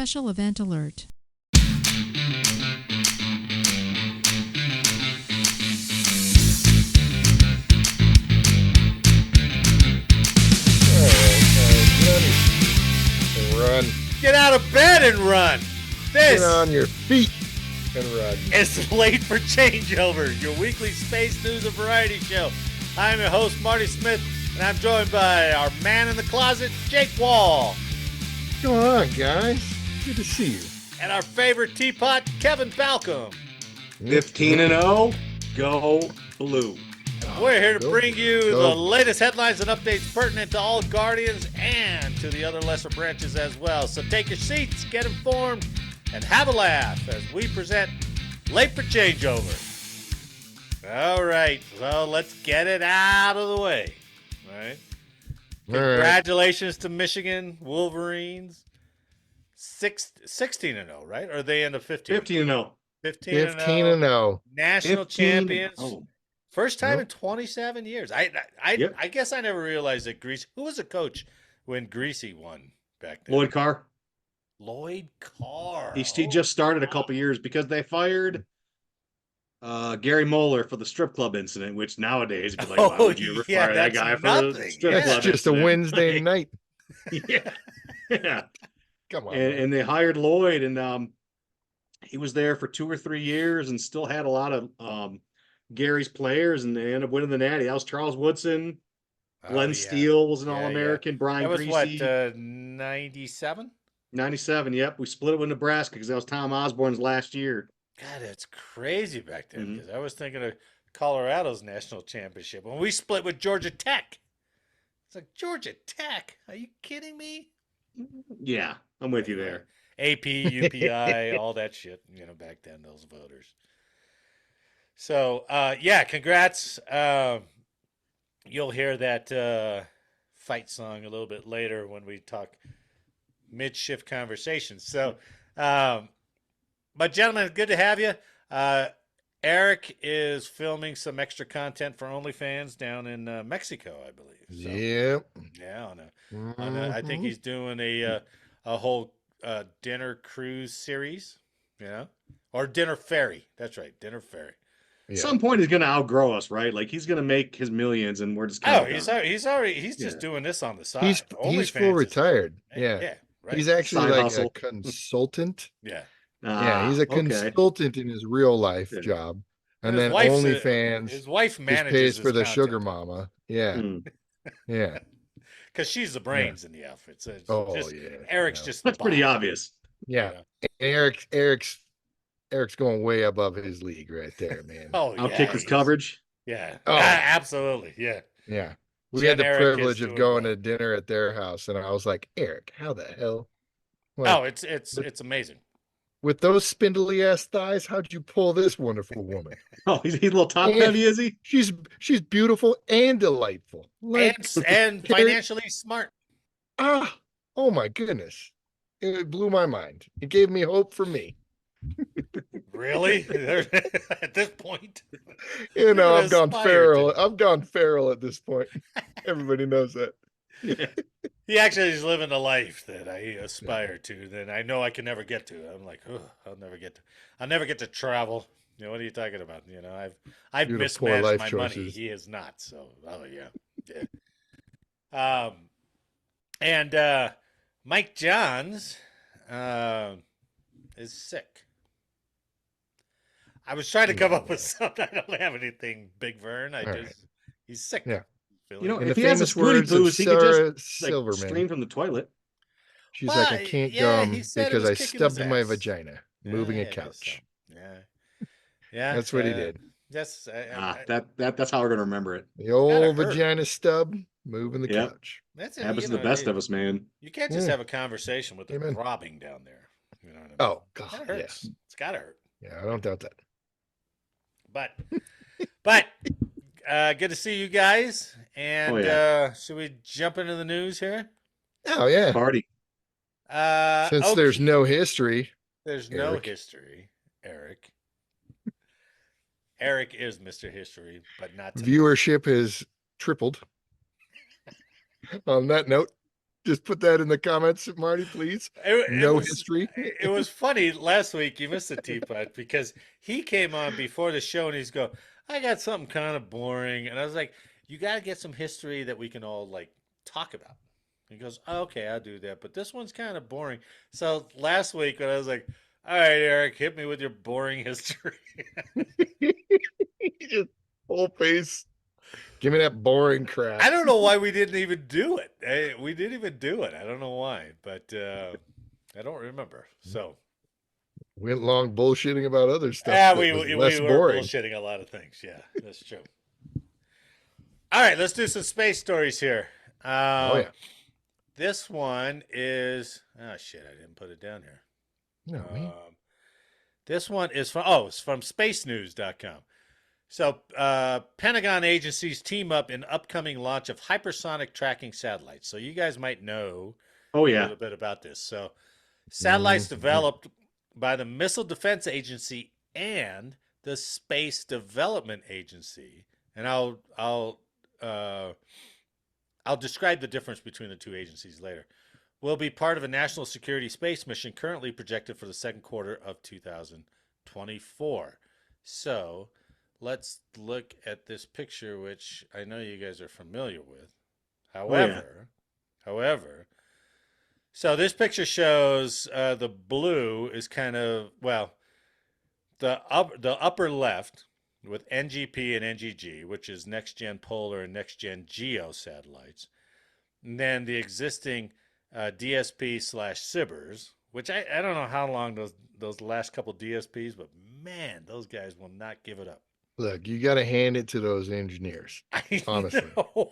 special event alert. Run. Get out of bed and run. This Get on your feet and run. is Late for Changeover, your weekly space news and variety show. I'm your host, Marty Smith, and I'm joined by our man in the closet, Jake Wall. What's going on, guys? Good to see you. And our favorite teapot, Kevin Falcom. 15-0, go blue. We're here to bring you Go. the latest headlines and updates pertinent to all Guardians and to the other lesser branches as well. So take your seats, get informed, and have a laugh as we present Late for Changeover. All right, so let's get it out of the way. All right. Congratulations to Michigan Wolverines. 16-0, right? Or are they into 15? 15-0. 15-0. National 15-0. champions. First time in 27 years. I guess I never realized that Greasy. Who was the coach when Greasy won back then? Lloyd Carr. Lloyd Carr. He just started a couple years because they fired Gary Moeller for the strip club incident, which nowadays, you'd be like, why would you ever fire that guy for the strip club That's just incident? a Wednesday night. Yeah. Come on. And they hired Lloyd, and he was there for 2 or 3 years and still had a lot of Gary's players, and they ended up winning the Natty. That was Charles Woodson. Glenn Steele was an All-American. Brian that was Greasy. what, 97? 97, yep. We split it with Nebraska because that was Tom Osborne's last year. God, that's crazy back then, because I was thinking of Colorado's national championship when we split with Georgia Tech. It's like, Georgia Tech? Are you kidding me? Yeah, I'm with you there. AP, UPI, all that shit, back then, those voters. So, congrats. You'll hear that fight song a little bit later when we talk Midshift Conversations. So, but gentlemen, good to have you. Eric is filming some extra content for OnlyFans down in Mexico, I believe. So, Yep. Yeah, I think he's doing a whole dinner cruise series, or dinner ferry. That's right, dinner ferry. At some point, he's going to outgrow us, right? Like, he's going to make his millions, and we're just kind of he's just doing this on the side. He's full retired. Yeah. Right. He's actually Side like hustle. a consultant. Yeah. He's a consultant in his real life job. And then OnlyFans his wife just manages pays for his the content. sugar mama. Yeah. Yeah. Because she's the brains in the outfit. So yeah. Eric's just That's pretty obvious. Yeah. Eric's going way above his league right there, man. Outkick his coverage. Yeah. Oh. Absolutely. Yeah. Yeah. We had the privilege of going to dinner at their house, and I was like, Eric, how the hell? Like, it's amazing. With those spindly ass thighs, how'd you pull this wonderful woman? Oh, he's a little top heavy, is he? She's beautiful and delightful. And financially smart. Oh my goodness. It blew my mind. It gave me hope for me. Really? At this point? I've gone feral. I've gone feral at this point. Everybody knows that. He actually is living a life that I aspire to, that I know I can never get to. I'm like, I'll never get to travel. What are you talking about? I've mismatched my money. He is not. So, yeah. And Mike Johns is sick. I was trying to come up with something. I don't have anything, Big Vern. He's sick. Yeah. If he has a Scooty blues, he could just stream from the toilet. She's like, I can't come because I stubbed my vagina moving a couch. So. Yeah. That's what he did. That's that's how we're gonna remember it. The old vagina stub moving the couch. That's happens to the best of us, man. You can't just have a conversation with the throbbing down there. You know what I mean? Oh God, that hurts. It's gotta hurt. Yeah, I don't doubt that. But good to see you guys. And should we jump into the news here? Oh yeah, party. Since there's no history. There's no history, Eric. Eric is Mr. History, but not tonight. Viewership has tripled. On that note, Just put that in the comments, Marty, please. No history. It was funny last week. You missed the teapot because he came on before the show and he's go, I got something kind of boring. And I was like, you got to get some history that we can all like talk about. He goes, oh, okay, I'll do that. But this one's kind of boring. So last week when I was like, all right, Eric, hit me with your boring history. Just full face. Give me that boring crap. I don't know why we didn't even do it. We didn't even do it. I don't know why, but I don't remember. So went long bullshitting about other stuff. Yeah, we were boring. bullshitting a lot of things. Yeah, that's true. All right, let's do some space stories here. Oh yeah. This one is shit. I didn't put it down here. No, this one is from it's from spacenews.com. So, Pentagon agencies team up in upcoming launch of hypersonic tracking satellites. So, you guys might know a little bit about this. So, satellites developed by the Missile Defense Agency and the Space Development Agency, and I'll describe the difference between the two agencies later, will be part of a national security space mission currently projected for the second quarter of 2024. So, let's look at this picture, which I know you guys are familiar with. However, so this picture shows the blue is kind of, the upper left with NGP and NGG, which is next gen polar and next gen geo satellites. And then the existing DSP / SBIRS, which I don't know how long those last couple DSPs, but man, those guys will not give it up. Look, you got to hand it to those engineers. Honestly,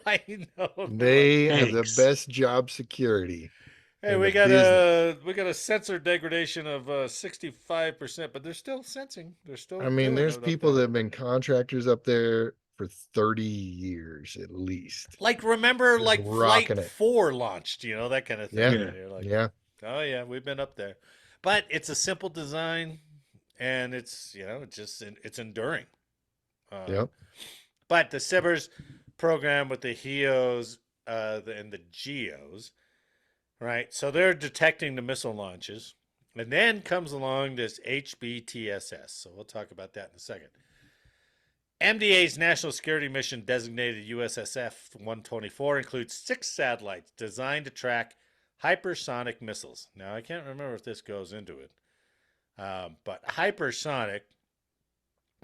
I know. They have the best job security. Hey, we got a sensor degradation of 65%, but they're still sensing. They're still. I mean, there's people that have been contractors up there for 30 years at least. Like, remember, like Flight 4 launched, that kind of thing. Yeah. Oh yeah, we've been up there, but it's a simple design, and it's it's enduring. But the SBIRS program with the HEOs and the GEOs, right? So they're detecting the missile launches. And then comes along this HBTSS. So we'll talk about that in a second. MDA's National Security Mission designated USSF 124 includes 6 satellites designed to track hypersonic missiles. Now, I can't remember if this goes into it. But hypersonic,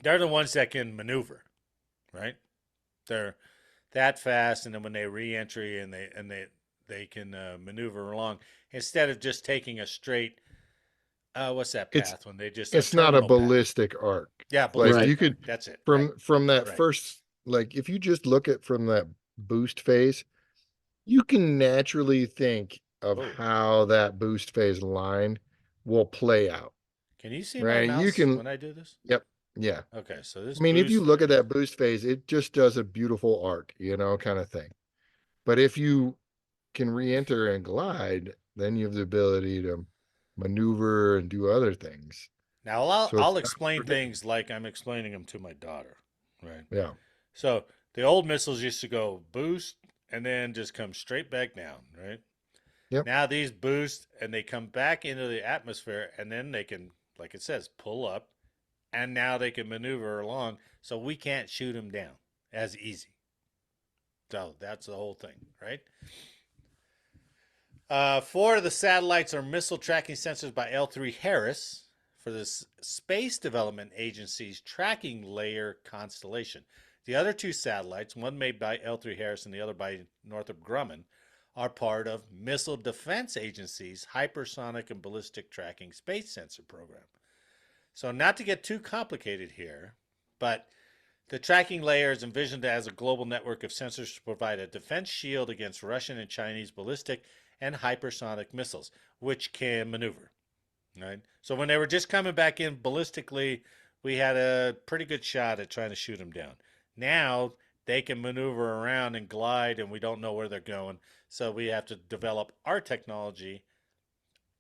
they're the ones that can maneuver, right? They're that fast, and then when they re-entry and they can maneuver along instead of just taking a straight. What's that path when they just? It's not a ballistic arc. Yeah, ballistic. Like you could. That's it. From that first, like if you just look at from that boost phase, you can naturally think of how that boost phase line will play out. Can you see my mouse when I do this? Yep. Yeah. Okay, so this. I mean, if you look at that boost phase, it just does a beautiful arc, kind of thing. But if you can re-enter and glide, then you have the ability to maneuver and do other things. Now, I'll explain things like I'm explaining them to my daughter, right? Yeah. So the old missiles used to go boost and then just come straight back down, right? Yep. Now these boost and they come back into the atmosphere, and then they can, like it says, pull up. And now they can maneuver along, so we can't shoot them down as easy. So that's the whole thing, right? 4 of the satellites are missile tracking sensors by L3Harris for the Space Development Agency's tracking layer constellation. The other 2 satellites, one made by L3Harris and the other by Northrop Grumman, are part of Missile Defense Agency's hypersonic and ballistic tracking space sensor program. So not to get too complicated here, but the tracking layer is envisioned as a global network of sensors to provide a defense shield against Russian and Chinese ballistic and hypersonic missiles, which can maneuver. Right? So when they were just coming back in ballistically, we had a pretty good shot at trying to shoot them down. Now they can maneuver around and glide, and we don't know where they're going. So we have to develop our technology,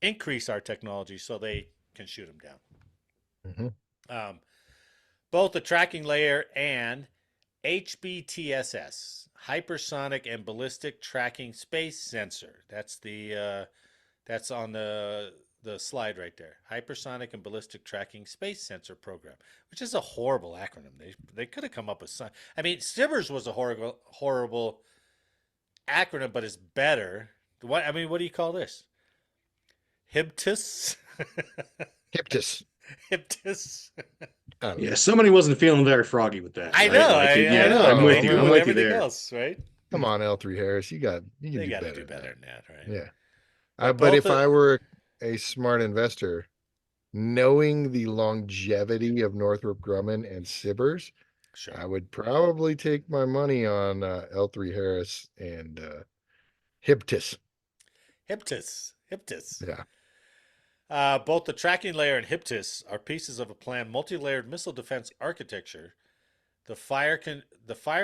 increase our technology so they can shoot them down. Mm-hmm. Both the tracking layer and HBTSS, hypersonic and ballistic tracking space sensor. That's on the slide right there. Hypersonic and ballistic tracking space sensor program, which is a horrible acronym. They could have come up with some. I mean, SBIRS was a horrible acronym, but it's better. What do you call this? HIBTIS? Hyptis. HIBTIS. Yeah, somebody wasn't feeling very froggy with that. I know. Like, I know. I'm with They you. do I'm with you everything there. else, right? Come on, L3 Harris. You can They do got to better do better than that, right? Yeah. But But if both I were a smart investor, knowing the longevity of Northrop Grumman and SBIRS, Sure. I would probably take my money on L3 Harris and Hyptis. HIBTIS. Yeah. Both the tracking layer and HIBTIS are pieces of a planned multi-layered missile defense architecture. The fire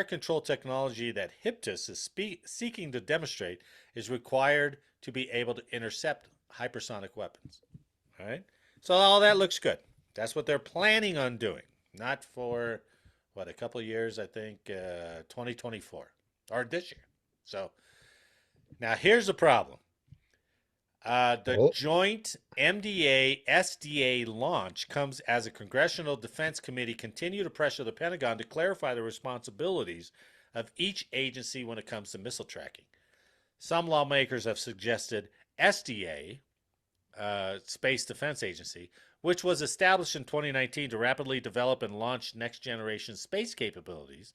control technology that HIBTIS is seeking to demonstrate is required to be able to intercept hypersonic weapons. All right? So all that looks good. That's what they're planning on doing. Not for, a couple of years, I think, 2024. Or this year. So, now here's the problem. The joint MDA SDA launch comes as a Congressional Defense Committee continue to pressure the Pentagon to clarify the responsibilities of each agency when it comes to missile tracking. Some lawmakers have suggested SDA, Space Defense Agency, which was established in 2019 to rapidly develop and launch next generation space capabilities.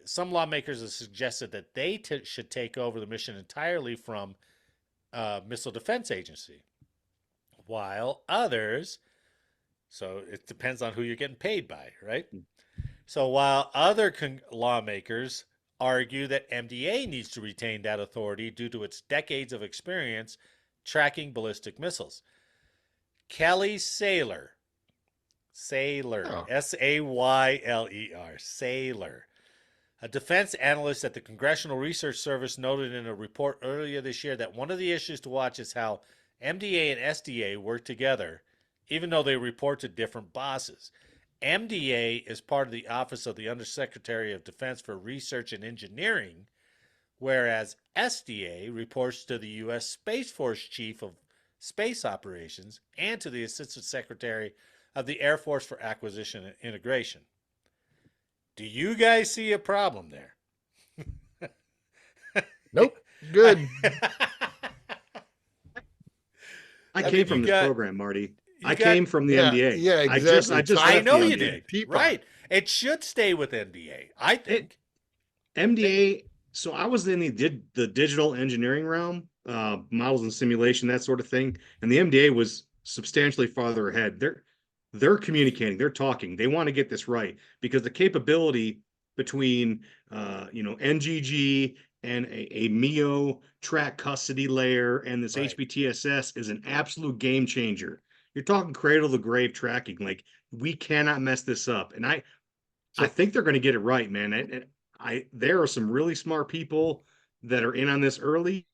Some lawmakers have suggested that they should take over the mission entirely from Missile Defense Agency, while others, so it depends on who you're getting paid by, right? So while other lawmakers argue that MDA needs to retain that authority due to its decades of experience tracking ballistic missiles. Kelly Sayler, Sayler, Sayler, a defense analyst at the Congressional Research Service, noted in a report earlier this year that one of the issues to watch is how MDA and SDA work together, even though they report to different bosses. MDA is part of the Office of the Undersecretary of Defense for Research and Engineering, whereas SDA reports to the U.S. Space Force Chief of Space Operations and to the Assistant Secretary of the Air Force for Acquisition and Integration. Do you guys see a problem there? Nope. Good. I came from this program, Marty. I came from the Yeah, MDA. yeah, exactly. I know you MDA. did. Right. It should stay with MDA, I think. MDA. So I was in the digital engineering realm, models and simulation, that sort of thing. And the MDA was substantially farther ahead. They're communicating, they're talking, they want to get this right because the capability between NGG and a MEO track custody layer and this Right. HBTSS is an absolute game changer. You're talking cradle to grave tracking. Like, we cannot mess this up. And I think they're going to get it right, man. And there are some really smart people that are in on this early.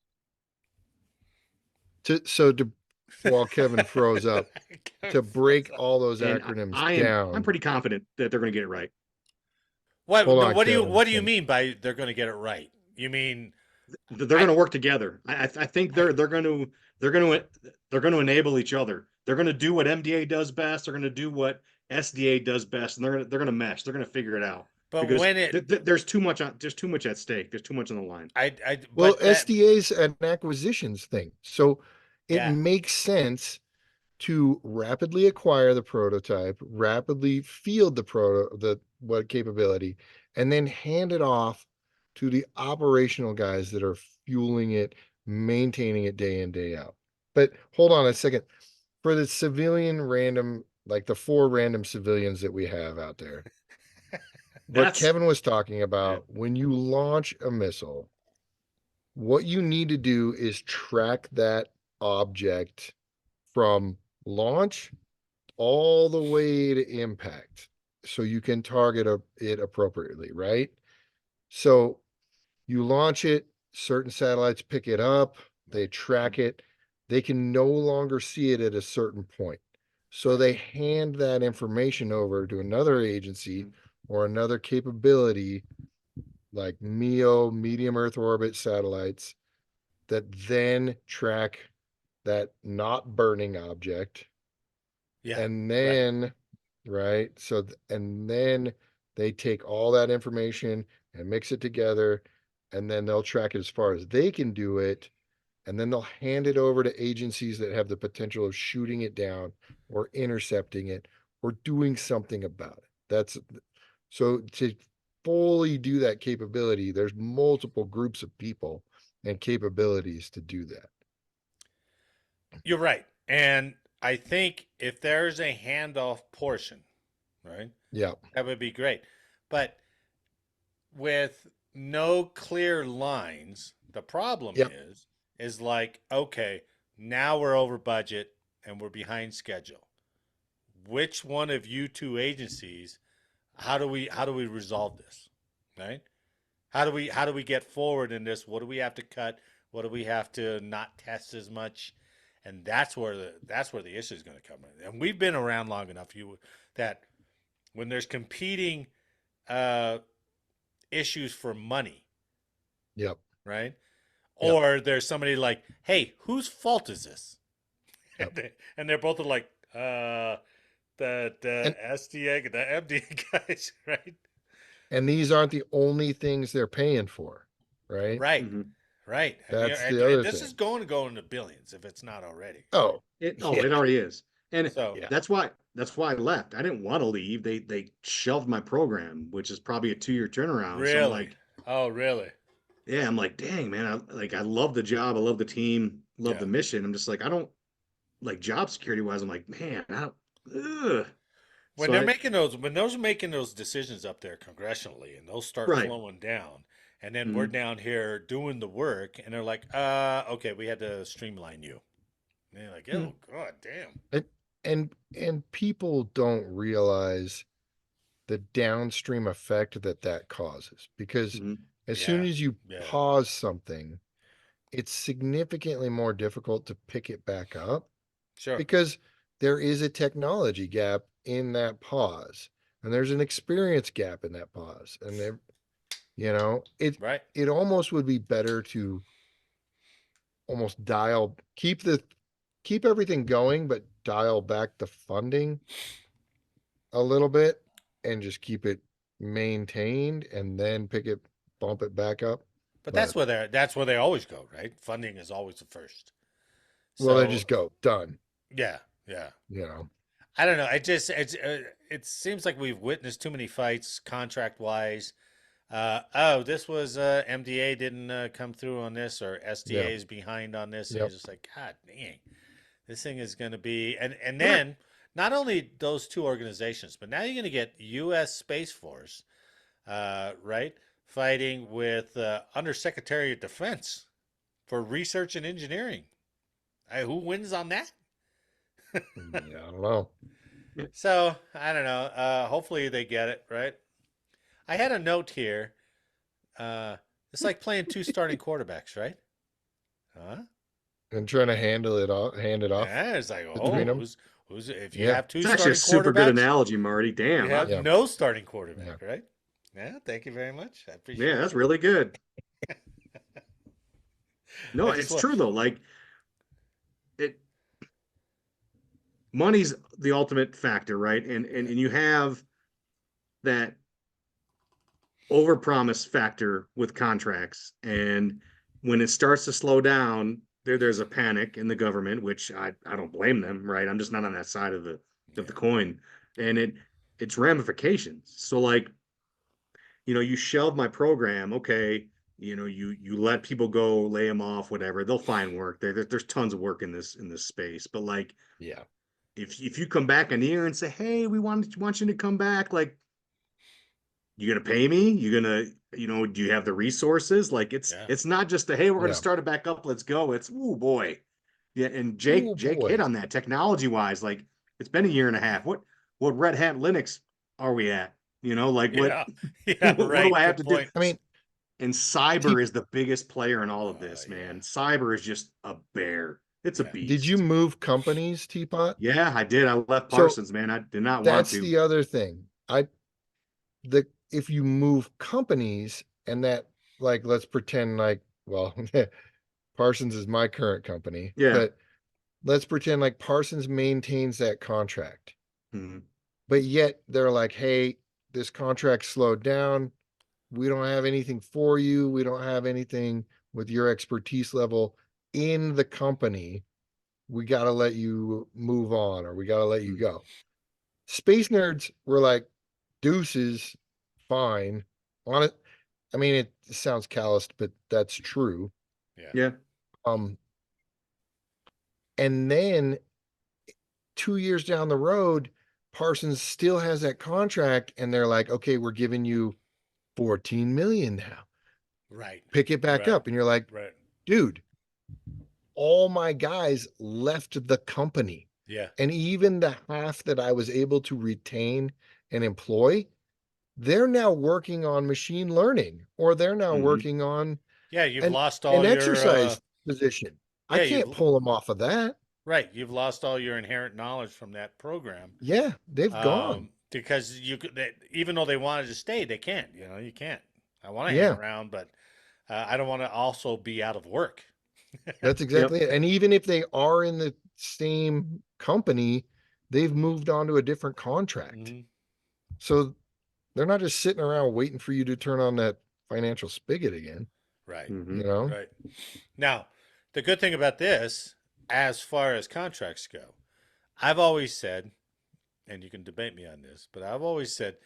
While Kevin froze up, to break all those acronyms down. I'm pretty confident that they're going to get it right. What do you mean by they're going to get it right? You mean they're going to work together? I think they're going to enable each other. They're going to do what MDA does best. They're going to do what SDA does best, and they're going to mesh. They're going to figure it out. But because when it there's too much at stake. There's too much on the line. SDA's an acquisitions thing, so it Yeah. makes sense to rapidly acquire the prototype, rapidly field the capability, and then hand it off to the operational guys that are fueling it, maintaining it day in, day out. But hold on a second. For the civilian random, like the 4 random civilians that we have out there, what Kevin was talking about, when you launch a missile, what you need to do is track that object from launch all the way to impact so you can target it appropriately, right? So you launch it, certain satellites pick it up, they track it, they can no longer see it at a certain point. So they hand that information over to another agency or another capability like MEO, medium Earth orbit satellites that then track that not burning object. Yeah. And Right. then, right? So, and then they take all that information and mix it together, and then they'll track it as far as they can do it. And then they'll hand it over to agencies that have the potential of shooting it down or intercepting it or doing something about it. That's so to fully do that capability, there's multiple groups of people and capabilities to do that. You're right. And I think if there's a handoff portion, right, Yeah. that would be great. But with no clear lines, the problem Yep. is like, okay, now we're over budget and we're behind schedule. Which one of you two agencies, how do we resolve this? Right? How do we get forward in this? What do we have to cut? What do we have to not test as much? And that's where the issue is going to come in. And we've been around long enough that when there's competing issues for money, Yep. right? Yep. Or there's somebody like, hey, whose fault is this? Yep. And they're both like, the And SDA, the MDA guys, right? and these aren't the only things they're paying for, right? Right, Mhm. right. That's And the other this thing. is going to go into billions if it's not already. Oh, It yeah. it already is. And So Yeah. that's why I left. I didn't want to leave. They shelved my program, which is probably a 2-year turnaround. So I'm really, like, oh really? yeah, I'm like, dang, man, I love the job, I love the team, love Yeah. the mission. I'm just like, I don't like job security wise. I'm like, man, I don't. Ugh. When So they're I making those decisions up there congressionally, and those start right. flowing down, and then we're Mhm. down here doing the work, and they're like, okay, we had to streamline you. And they're like, Mhm. oh god damn. And people don't realize the downstream effect that causes, because Mhm. as soon Yeah, as you yeah, pause something, it's significantly more difficult to pick it back up, sure, because there is a technology gap in that pause, and there's an experience gap in that pause, and there, it right. it almost would be better to almost keep everything going, but dial back the funding a little bit and just keep it maintained and then bump it back up. But But that's where they always go, right? Funding is always the first. well, they So just go done, yeah, yeah. you know. I don't know. It seems like we've witnessed too many fights contract wise. Oh, this was MDA didn't come through on this, or Yeah. SDA is behind on this, and you're Yep. just like, God dang, this thing is going to be. And Right. then not only those two organizations, but now you're going to get U.S. Space Force, right, fighting with Undersecretary of Defense for research and engineering. Who wins on that? Yeah, I don't know. So I don't know. Hopefully they get it right. I had a note here. It's like playing two starting quarterbacks, right? Huh? And trying to hand it off Yeah, it's like, between oh, them. who's if you Yeah. have two It's actually a starting super good quarterbacks, analogy, Marty. you Damn. have Yeah. no starting Yeah. quarterback, right? Yeah, thank you very much. I appreciate Yeah, it. that's really good. No, I just it's want, true though. Like it money's the ultimate factor, right? And you have that overpromise factor with contracts. And when it starts to slow down, there's a panic in the government, which I don't blame them, right? I'm just not on that side of yeah, the coin. And it's ramifications. So like, you shelve my program, okay, you let people go, lay them off, whatever. They'll find work. There's tons of work in this space. But like Yeah. if you come back a year and say, hey, we want you to come back, like you gonna pay me? You gonna, do you have the resources? Like yeah, it's not just the hey, we're gonna Yeah. start it back up, let's go. It's oh boy. Yeah, and Oh Jake hit boy. on that technology wise. Like it's been a year and a half. What Red Hat Linux are we at? Like what yeah, yeah. what do Right. I have Good to do? point. I mean, And cyber is the biggest player in all of Oh this, yeah, man. Cyber is just a bear. It's a yeah. did you beast. move companies, Teapot? Yeah, I did. I left So Parsons, man. I did not want that's to. the other thing. If you move companies, and that, like, let's pretend like, well, Parsons is my current company, Yeah. but let's pretend like Parsons maintains that contract. Mhm. But yet they're like, hey, this contract slowed down. We don't have anything for you. We don't have anything with your expertise level in the company. We got to let you move on, or we got to let you go. Space nerds were like, deuces, fine. On it. I mean, it sounds calloused, but that's true. Yeah. Um, and then 2 years down the road, Parsons still has that contract, and they're like, okay, we're giving you 14 million now. Right. Pick it back Right. up. And you're like, Right. dude, all my guys left the company. Yeah. And even the half that I was able to retain and employ, they're now working on machine learning, or they're now Mhm. working on Yeah. You've an, lost an all your, exercise position. I yeah, can't pull them off of that. right. You've lost all your inherent knowledge from that program. Yeah, they've gone. Because you could, even though they wanted to stay, they can't. You know, you can't. I want to hang Yeah, around, but I don't want to also be out of work. that's Yep. exactly it. And even if they are in the same company, they've moved on to a different contract. Mhm. So they're not just sitting around waiting for you to turn on that financial spigot again, Right. you Mhm. know? Right. Now, the good thing about this, as far as contracts go, I've always said, and you can debate me on this, but I've always said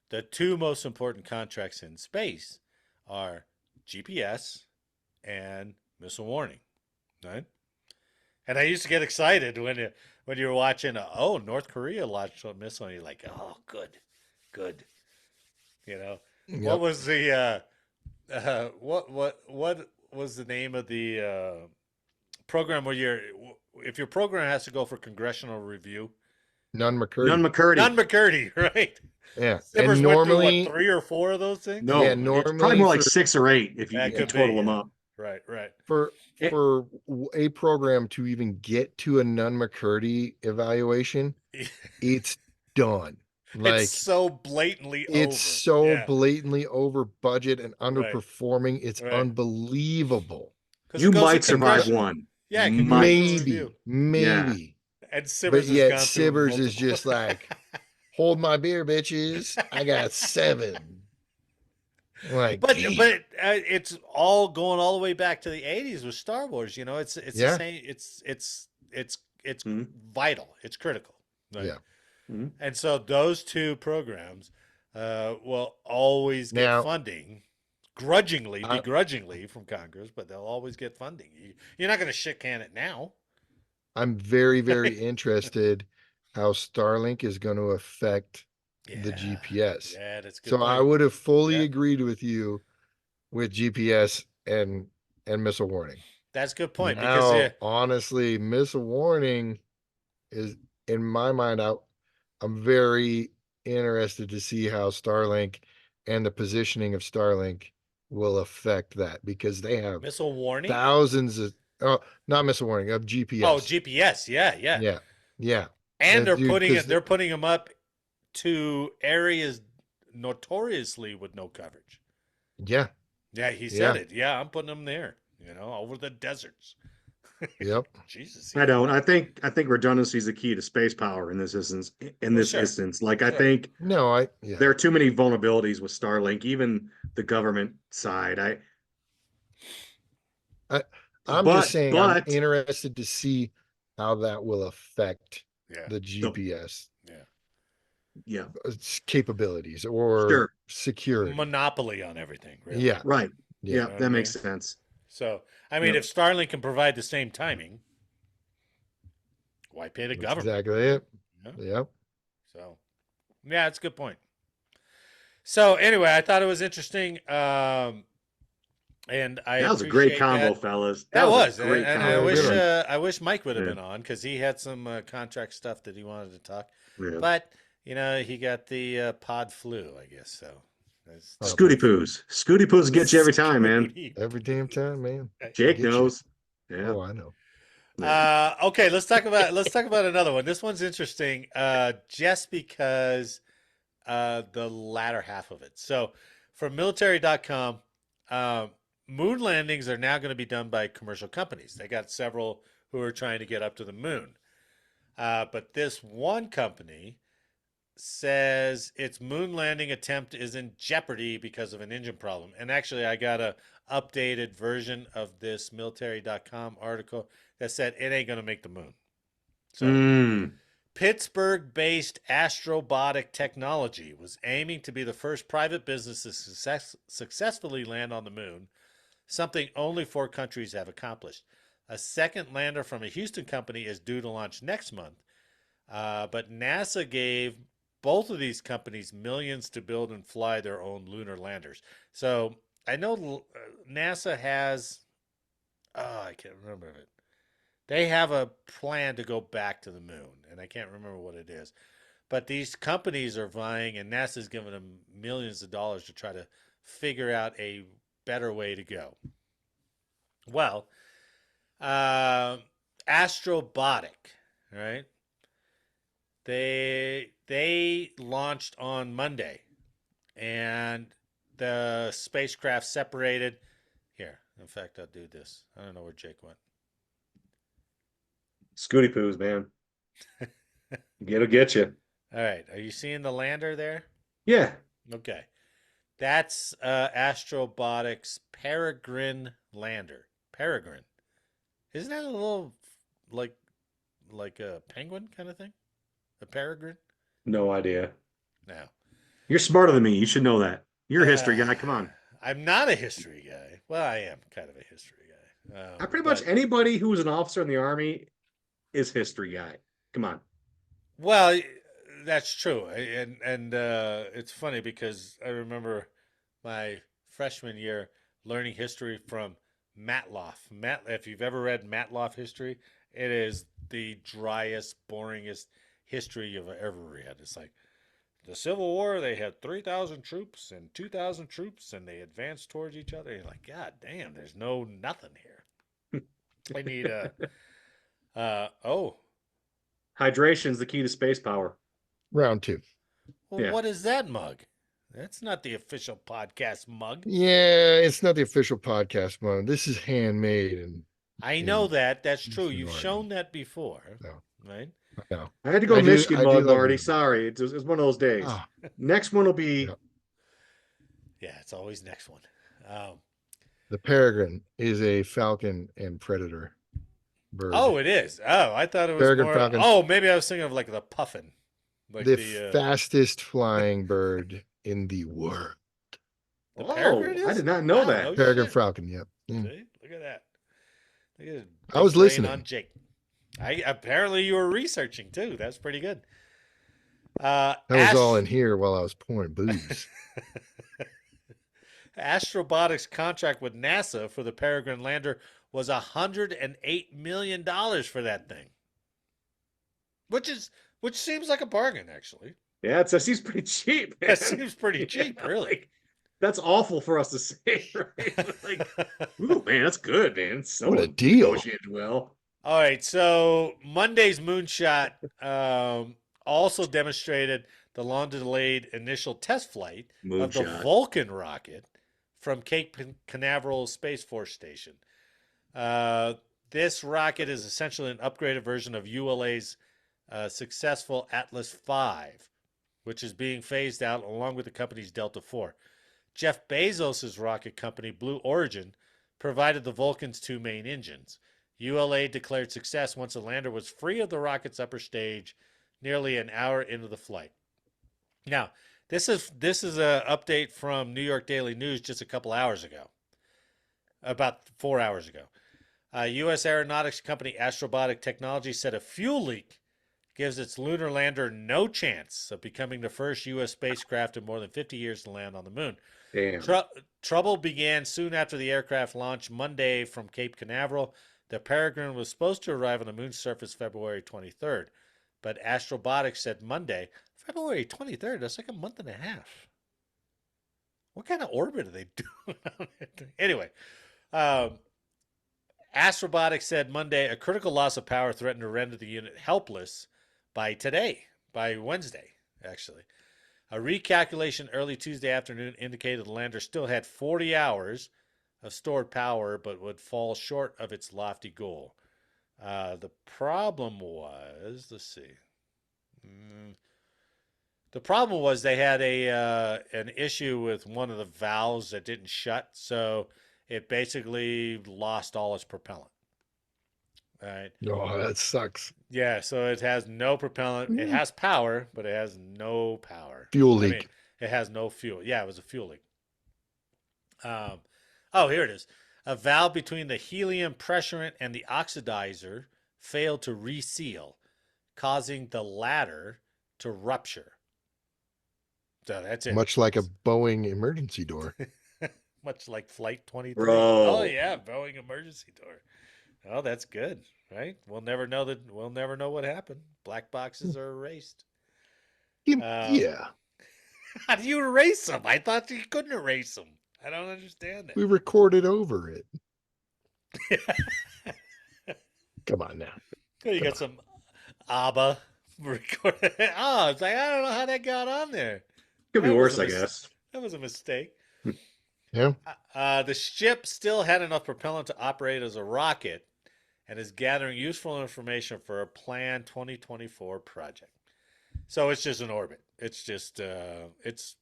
the two most important contracts in space are GPS and missile warning, right? And I used to get excited when you were watching, oh, North Korea launched a missile, and you're like, oh, good, good. You know, what Yep. was the what was the name of the program where if your program has to go for congressional review? None None McCurdy. None McCurdy. McCurdy, right? Yeah. Simmers And went through what, normally, 3 or 4 of those things? yeah, No, it's probably normally more like 6 or 8 if That if you could be, total them yeah. up. Right, right. for Eh, for a program to even get to a Nunn McCurdy evaluation, it's done. It's Like, so blatantly it's over. so Yeah, blatantly over budget and right, underperforming. It's right. unbelievable. Because you it goes to might survive congressional. one. Yeah, congressional Might. review. Maybe, Yeah. maybe. And But Simmers has yet gone through Sivers is multiple. just like, hold my beer, bitches. I got 7. Like, damn. But it's all going all the way back to the '80s with Star Wars. You know, it's the Yeah. same. It's Mhm. vital. It's critical. Right. Yeah. Mhm. And so those two programs will always get Now, funding, grudgingly, I, begrudgingly from Congress, but they'll always get funding. You're not going to shit can it now. I'm very, very interested how Starlink is going to affect the Yeah, GPS. yeah, that's a good So I point. would have fully Yeah, agreed with you with GPS and missile warning. that's a good point because Now, honestly, missile warning is, in my mind, I'm very interested to see how Starlink and the positioning of Starlink will affect that, because they have missile warning. thousands of, oh, not missile warning, of Oh, GPS. GPS. Yeah, yeah. Yeah. Yeah. And That dude, because they're putting them up to areas notoriously with no coverage. yeah. Yeah, he said Yeah. it. Yeah, I'm putting them there. You know, over the deserts. Yep. Jesus. I Yeah. don't. I think redundancy is the key to space power in this instance. In Well, this sure, instance, like I sure. think No, yeah. there are too many vulnerabilities with Starlink, even the government side. I I'm just But saying I'm but interested to see how that will affect Yeah, the the GPS yeah. yeah, capabilities or sure, security. Monopoly on everything, really. Yeah. right, Yeah. yeah, You know what I that makes mean? sense. So, I mean, Yeah, if Starlink can provide the same timing, why pay the That's government? exactly it. You know? Yep. So, yeah, that's a good point. So, anyway, I thought it was interesting, and I that was a great appreciate combo, that. fellas. That That was a was, great and Yeah, good one. I wish Mike would have Yeah, been on because he had some contract stuff that he wanted to talk, yeah. but you know he got the pod flu, I guess. So that's Oh, Scooty perfect. poos. Scooty poos get you every time, man. Scooty Every damn poo. time, man. Jake Get you. knows. Yeah, Oh, I know. yeah. Okay, let's talk about another one. This one's interesting, just because the latter half of it. So, from military.com, moon landings are now going to be done by commercial companies. They got several who are trying to get up to the moon. But this one company says its moon landing attempt is in jeopardy because of an engine problem. And actually, I got a updated version of this military.com article that said it ain't going to make the moon. So Pittsburgh-based Astrobotic Technology was aiming to be the first private business to successfully land on the moon, something only 4 countries have accomplished. A second lander from a Houston company is due to launch next month, but NASA gave both of these companies millions to build and fly their own lunar landers. So I know NASA has, I can't remember it. They have a plan to go back to the moon, and I can't remember what it is. But these companies are vying, and NASA's giving them millions of dollars to try to figure out a better way to go. Well, Astrobotic, right? They launched on Monday, and the spacecraft separated. Here, in fact, I'll do this. I don't know where Jake went. Scooty poos, man. It'll get you. All right, are you seeing the lander there? Yeah. Okay, that's Astrobotic's Peregrine lander. Peregrine, isn't that a little like a penguin kind of thing? A peregrine? No idea. No. You're smarter than me. You should know that. You're a history guy. Come on. I'm not a history guy. Well, I am kind of a history guy. Pretty much anybody who was an officer in the Army is history guy. Come on. Well, that's true, and it's funny because I remember my freshman year learning history from Matloff. If you've ever read Matloff history, it is the driest, boringest history you've ever read. It's like the Civil War, they had 3,000 troops and 2,000 troops, and they advanced towards each other. You're like, God damn, there's nothing here. I need Hydration's the key to space power. Round 2. Well, Yeah. what is that mug? That's not the official podcast mug. Yeah, it's not the official podcast mug. This is handmade, and I know that. That's true. Houston You've Army. shown that before, No. right? no. I had to go I do- Michigan I do mug, like Marty. Michigan. Sorry. It's one of those days. Ah, Next one will be Yeah. Yeah, it's always next one. the peregrine is a falcon and predator bird. Oh, it is. Oh, I thought it was Peregrine more. falcon. Oh, maybe I was thinking of like the puffin, like the fastest flying bird in the world. the Oh, peregrine is? I did not know Wow, that. no Peregrine shit. falcon, yep. Mm. See? Look at that. Look at his I was big brain listening. on Jake. Apparently you were researching too. That's pretty good. That was all in here while I was pouring booze. Astrobotic's contract with NASA for the Peregrine lander was $108 million for that thing, which seems like a bargain, actually. Yeah, that seems pretty cheap. Man. That seems pretty cheap, Yeah, really. like, that's awful for us to say, right? Like, ooh, man, that's good, man. So What a deal. negotiated well. All right, so Monday's moonshot also demonstrated the long-delayed initial test flight of the Moonshot. Vulcan rocket from Cape Canaveral Space Force Station. This rocket is essentially an upgraded version of ULA's successful Atlas V, which is being phased out along with the company's Delta IV. Jeff Bezos' rocket company, Blue Origin, provided the Vulcan's 2 main engines. ULA declared success once the lander was free of the rocket's upper stage nearly an hour into the flight. Now, this is an update from New York Daily News just a couple hours ago, about 4 hours ago. U.S. aeronautics company Astrobotic Technology said a fuel leak gives its lunar lander no chance of becoming the first U.S. spacecraft in more than 50 years to land on the moon. Damn. Trouble began soon after the aircraft launched Monday from Cape Canaveral. The Peregrine was supposed to arrive on the moon's surface February 23rd, but Astrobotic said Monday, February 23rd, that's like a month and a half. What kind of orbit are they doing? Anyway, Astrobotic said Monday a critical loss of power threatened to render the unit helpless by Wednesday, actually. A recalculation early Tuesday afternoon indicated the lander still had 40 hours of stored power, but would fall short of its lofty goal. The problem was, let's see. The problem was they had an issue with one of the valves that didn't shut, so it basically lost all its propellant. All right. Oh, that sucks. Yeah, so it has no propellant. It has power, but it has no power. Fuel I mean, leak. it has no fuel. Yeah, it was a fuel leak. Oh, here it is. A valve between the helium pressurant and the oxidizer failed to reseal, causing the latter to rupture. So that's it. Much like a Boeing emergency door. Much like Flight 23. Bro. Oh yeah, Boeing emergency door. Oh, that's good, right? We'll never know what happened. Black boxes are erased. Yeah. How do you erase them? I thought you couldn't erase them. I don't understand that. We recorded over it. Come on now. You got some ABBA recorded. Oh, it's like, I don't know how that got on there. Could be That was worse, a I mis- guess. That was a mistake. Yeah. The ship still had enough propellant to operate as a rocket and is gathering useful information for a planned 2024 project. So it's just an orbit. It's just it's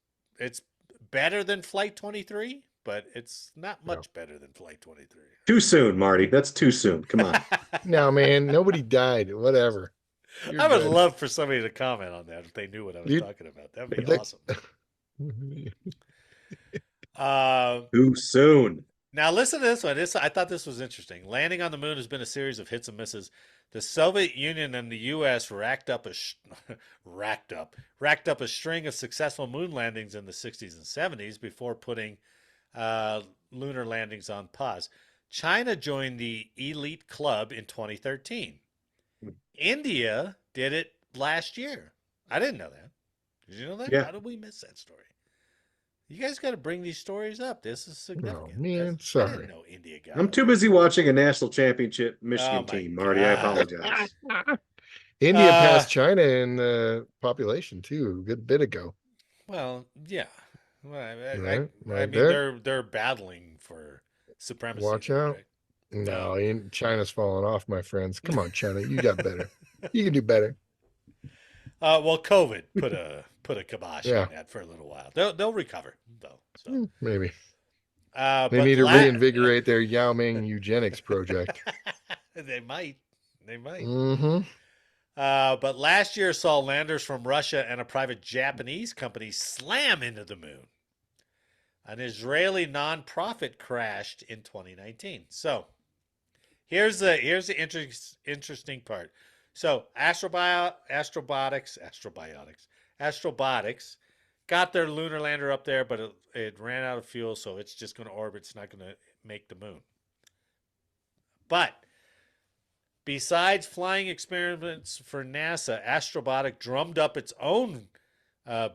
better than Flight 23, but it's not much better than Flight 23. Too soon, Marty. That's too soon. Come on. No, man, nobody died. Whatever. You're I would good. love for somebody to comment on that if they knew what I was talking about. That'd be awesome. Too soon. Now listen to this one. I thought this was interesting. Landing on the moon has been a series of hits and misses. The Soviet Union and the U.S. racked up a string of successful moon landings in the 60s and 70s before putting lunar landings on pause. China joined the elite club in 2013. India did it last year. I didn't know that. Did you know that? Yeah. How did we miss that story? You guys got to bring these stories up. This is significant. Oh, man, I sorry. didn't know India got I'm it. too busy watching a national championship Michigan Oh, my team, Marty. I God. apologize. India passed China in the population too, a good bit ago. Well, yeah. Well, I Right mean, there. they're battling for supremacy. Watch there, out. right? No, China's falling off, my friends. Come on, China. You got better. You can do better. Well, COVID put a kibosh Yeah. on that for a little while. They'll recover though. So Maybe. they They need to reinvigorate their Yao Ming eugenics project. They might. Mm-hmm. But last year saw landers from Russia and a private Japanese company slam into the moon. An Israeli nonprofit crashed in 2019. So here's the interesting part. So Astrobotics got their lunar lander up there, but it ran out of fuel, so it's just going to orbit. It's not going to make the moon. But besides flying experiments for NASA, Astrobotic drummed up its own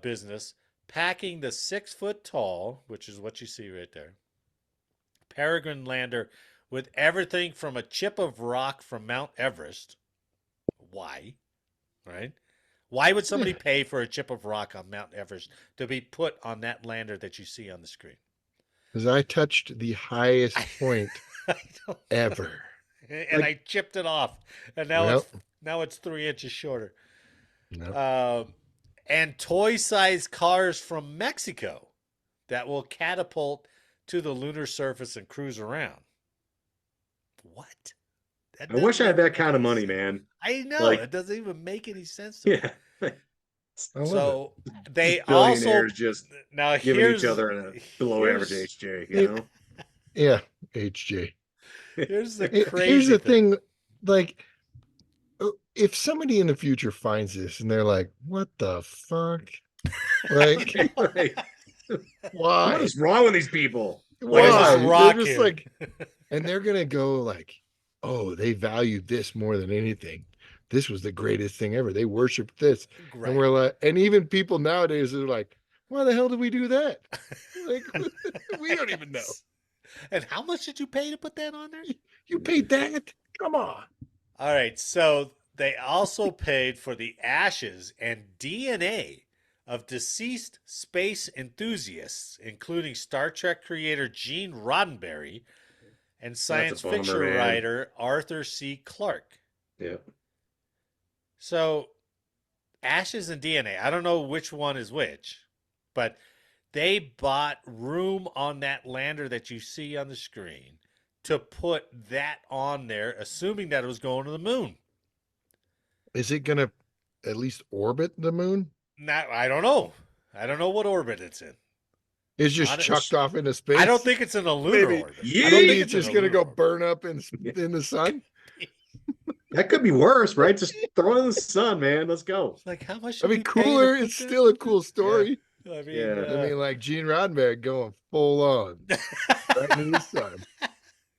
business, packing the 6-foot-tall, which is what you see right there, Peregrine lander with everything from a chip of rock from Mount Everest. Why? Right? Why would somebody pay for a chip of rock on Mount Everest to be put on that lander that you see on the screen? Because I touched the highest point ever. And I chipped it off. And now it's 3 inches shorter. Nope. And toy-sized cars from Mexico that will catapult to the lunar surface and cruise around. What? I wish I had that kind of money, man. I know. It doesn't even make any sense to me. Yeah. So they billionaires also just now giving each other a below average HJ, you know? Yeah, HJ. Here's the crazy Here's the thing, like, if somebody in the future finds this and they're like, "What the fuck?" Like, why? What is wrong with these people? What is Why? this rock They're just here? like, and they're gonna go like, "Oh, they valued this more than anything. This was the greatest thing ever. They worshipped this." Right. And we're like, and even people nowadays are like, "Why the hell did we do that?" Like, we don't even know. And how much did you pay to put that on there? You paid that? Come on. All right. So they also paid for the ashes and DNA of deceased space enthusiasts, including Star Trek creator Gene Roddenberry and That's a science bummer, fiction man. writer Arthur C. Clarke. Yeah. So, ashes and DNA, I don't know which one is which, but they bought room on that lander that you see on the screen to put that on there, assuming that it was going to the moon. Is it going to at least orbit the moon? Now, I don't know. I don't know what orbit it's in. It's just Honest- chucked off into space. I don't think it's in a lunar Maybe. orbit. Yeah. I don't think think it's in just a going to lunar go orbit. burn up in the sun. That could be worse, right? Just throw it in the sun, man. Let's go. It's like, how much I should mean, we pay to cooler. put It's this still a in cool this? story. Yeah. I mean, Yeah. I mean, like Gene Roddenberry going full on right into the sun.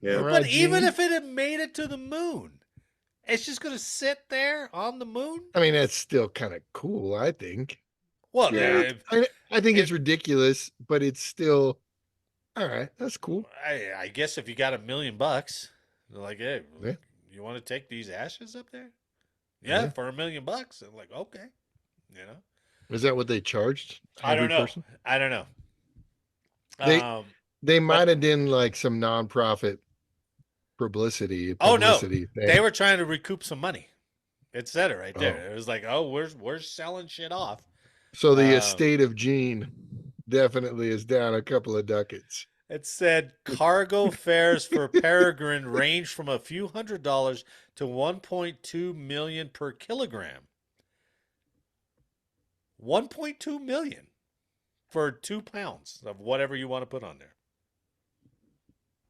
Yeah. All but right, even Gene. if it had made it to the moon, it's just going to sit there on the moon? I mean, that's still kind of cool, I think. Well, Yeah. I think it's if- ridiculous, but it's still all right. That's cool. I guess if you got $1 million, they're like, hey, Yeah. you want to take these ashes up there? Yeah, Yeah. for $1 million. I'm like, okay, you know. Is that what they charged? I don't every know. person? I don't know. They- They might have done like some nonprofit publicity. Oh no, thing. they were trying to recoup some money. It said it right there. Oh. It was like, oh, we're selling shit off. So the estate of Gene definitely is down a couple of ducats. It said cargo fares for Peregrine range from a few $100s to 1.2 million per kilogram. 1.2 million for 2 pounds of whatever you want to put on there.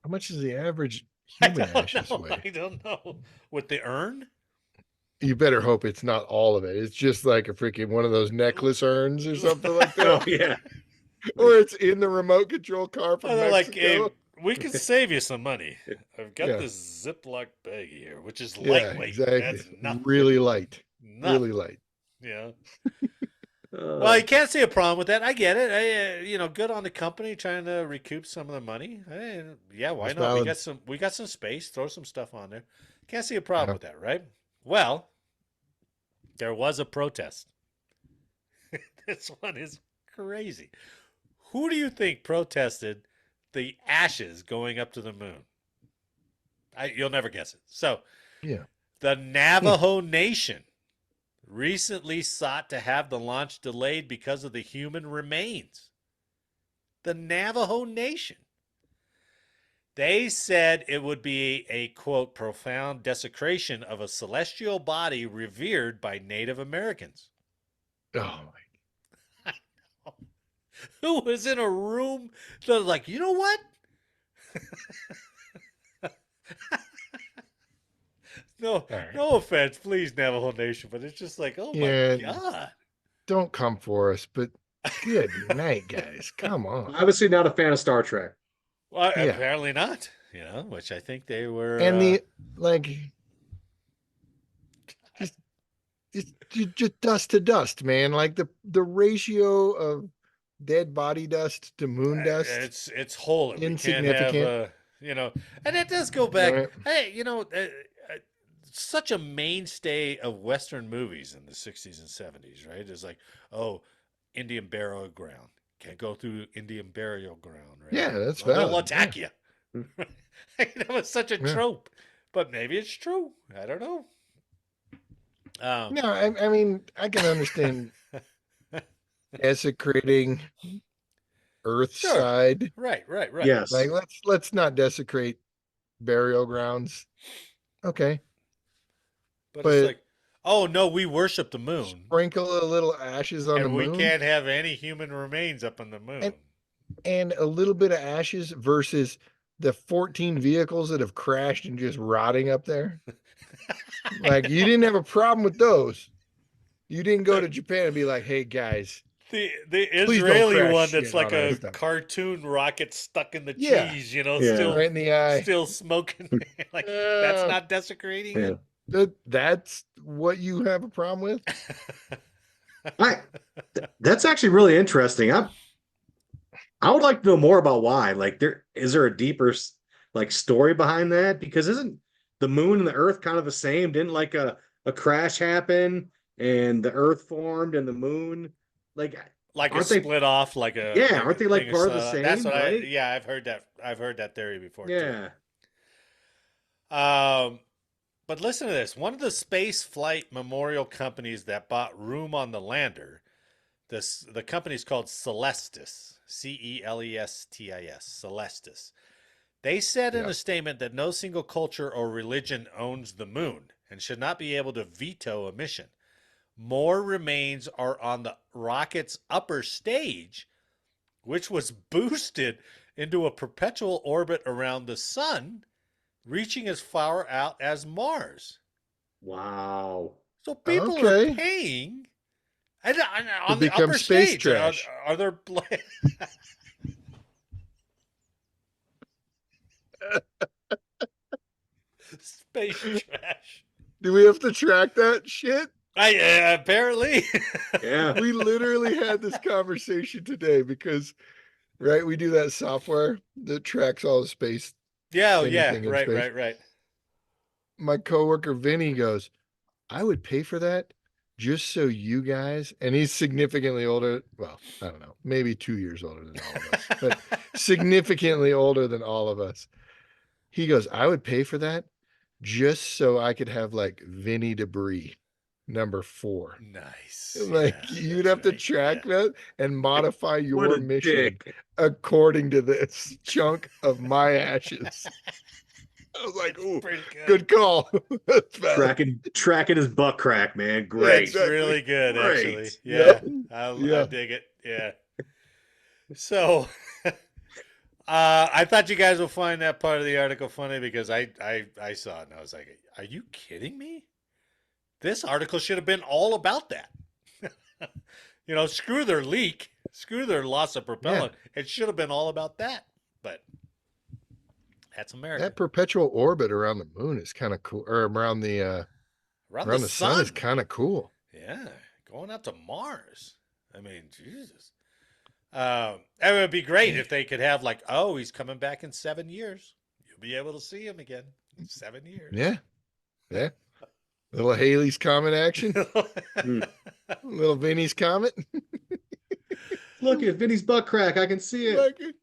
How much is the average I human ashes don't know. weigh? I don't know. With the urn? You better hope it's not all of it. It's just like a freaking one of those necklace urns or something like that. Oh yeah. Or it's in the remote control car from Oh, they're like, Mexico. hey, we can save you some money. I've got Yeah. this Ziploc bag here, which is Yeah, lightweight. exactly. That's nothing. Really light. Nothing. Really light. Yeah. Well, you can't see a problem with that. I get it. Good on the company trying to recoup some of the money. Yeah, why That's not? valid. We got some space. Throw some stuff on there. Can't see a problem Yeah. with that, right? Well, there was a protest. This one is crazy. Who do you think protested the ashes going up to the moon? You'll never guess it. So, Yeah. the Navajo Nation recently sought to have the launch delayed because of the human remains. The Navajo Nation. They said it would be a, quote, profound desecration of a celestial body revered by Native Americans. Oh my. Who was in a room that was like, you know what? No, right. no offense, please, Navajo Nation, but it's just like, oh Yeah. my God. Don't come for us, but good night, guys. Come on. Obviously not a fan of Star Trek. Well, Yeah. apparently not, which I think they were. And the like just dust to dust, man. Like the ratio of dead body dust to moon dust. It's whole. We can't have, Insignificant. and it does go back. Right. Hey, such a mainstay of Western movies in the 60s and 70s, right? It's like, oh, Indian burial ground. Can't go through Indian burial ground, right? Yeah, that's They'll valid. attack you. That was such a Yeah. trope, but maybe it's true. I don't know. No, I mean I can understand desecrating Earthside. Right. Yes. Like let's not desecrate burial grounds. Okay. But But- it's like, oh no, we worship the moon, Sprinkle a little ashes on and the we moon. can't have any human remains up on the moon. And a little bit of ashes versus the 14 vehicles that have crashed and just rotting up there. Like you didn't have a problem with those. You didn't go to Japan and be like, hey guys, The don't Israeli crash one that's shit like on our a stuff. cartoon rocket stuck in the Yeah. cheese, Yeah. still right in the eye. still smoking. Like that's Yeah. not desecrating Yeah. That's what you have a problem with? That's actually really interesting. I would like to know more about why. Like, is there a deeper story behind that? Because isn't the moon and the Earth kind of the same? Didn't like a crash happen and the Earth formed and the moon Like Like a aren't they? split off, like a Yeah, like aren't a they like thing or part of the so. That's same? what Right? I've heard that. I've heard that theory before too. Yeah. Um, but listen to this. One of the space flight memorial companies that bought room on the lander, the company's called Celestis, Celestis, Celestis. They said in Yeah. a statement that no single culture or religion owns the moon and should not be able to veto a mission. More remains are on the rocket's upper stage, which was boosted into a perpetual orbit around the sun, reaching as far out as Mars. Wow. So people are Okay. paying To on the become upper space stage. trash. Are there space trash? Do we have to track that shit? Apparently. Yeah. We literally had this conversation today because, right, we do that software that tracks all the space, Yeah, anything in right, space. right. My coworker Vinny goes, I would pay for that just so you guys, and he's significantly older. Well, I don't know, maybe 2 years older than all of us, but significantly older than all of us. He goes, I would pay for that just so I could have like Vinny Debris number 4. Nice. Like Yeah, you'd that's have to right. track Yeah. that and modify What your a mission dick. according to this chunk of my ashes. I was like, That's ooh, pretty good call. That's valid. Tracking his butt crack, man. Yeah, Great. That's exactly. really good, actually. Great. Yeah, Yep. I Yeah. dig it. Yeah. So, I thought you guys will find that part of the article funny because I saw it and I was like, "Are you kidding me? This article should have been all about that." Screw their leak, screw their loss of propellant. It should have been all about that. But that's America. That perpetual orbit around the moon is kind of cool, or around the Around the sun is kind of cool. Yeah, going out to Mars. I mean, Jesus. It would be great if they could have like, oh, he's coming back in 7 years. You'll be able to see him again in 7 years. Yeah. Yeah. Little Haley's Comet action. Little Vinny's Comet. Look at Vinny's butt crack. I can see it. Like it.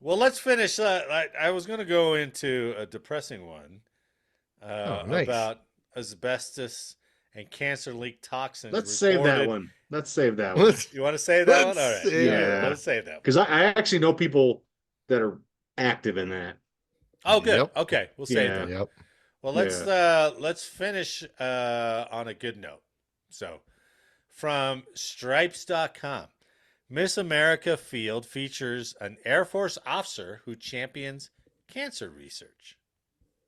Well, let's finish. I was going to go into a depressing one Nice. about asbestos and cancer leak toxins. Let's save that one. Let's save that one. You want to save that one? All right. Yeah. Let's save that one. Because I actually know people that are active in that. Oh, good. Yep. Okay, we'll save that. Yep. Well, let's finish on a good note. So, from stripes.com, Miss America Field features an Air Force officer who champions cancer research.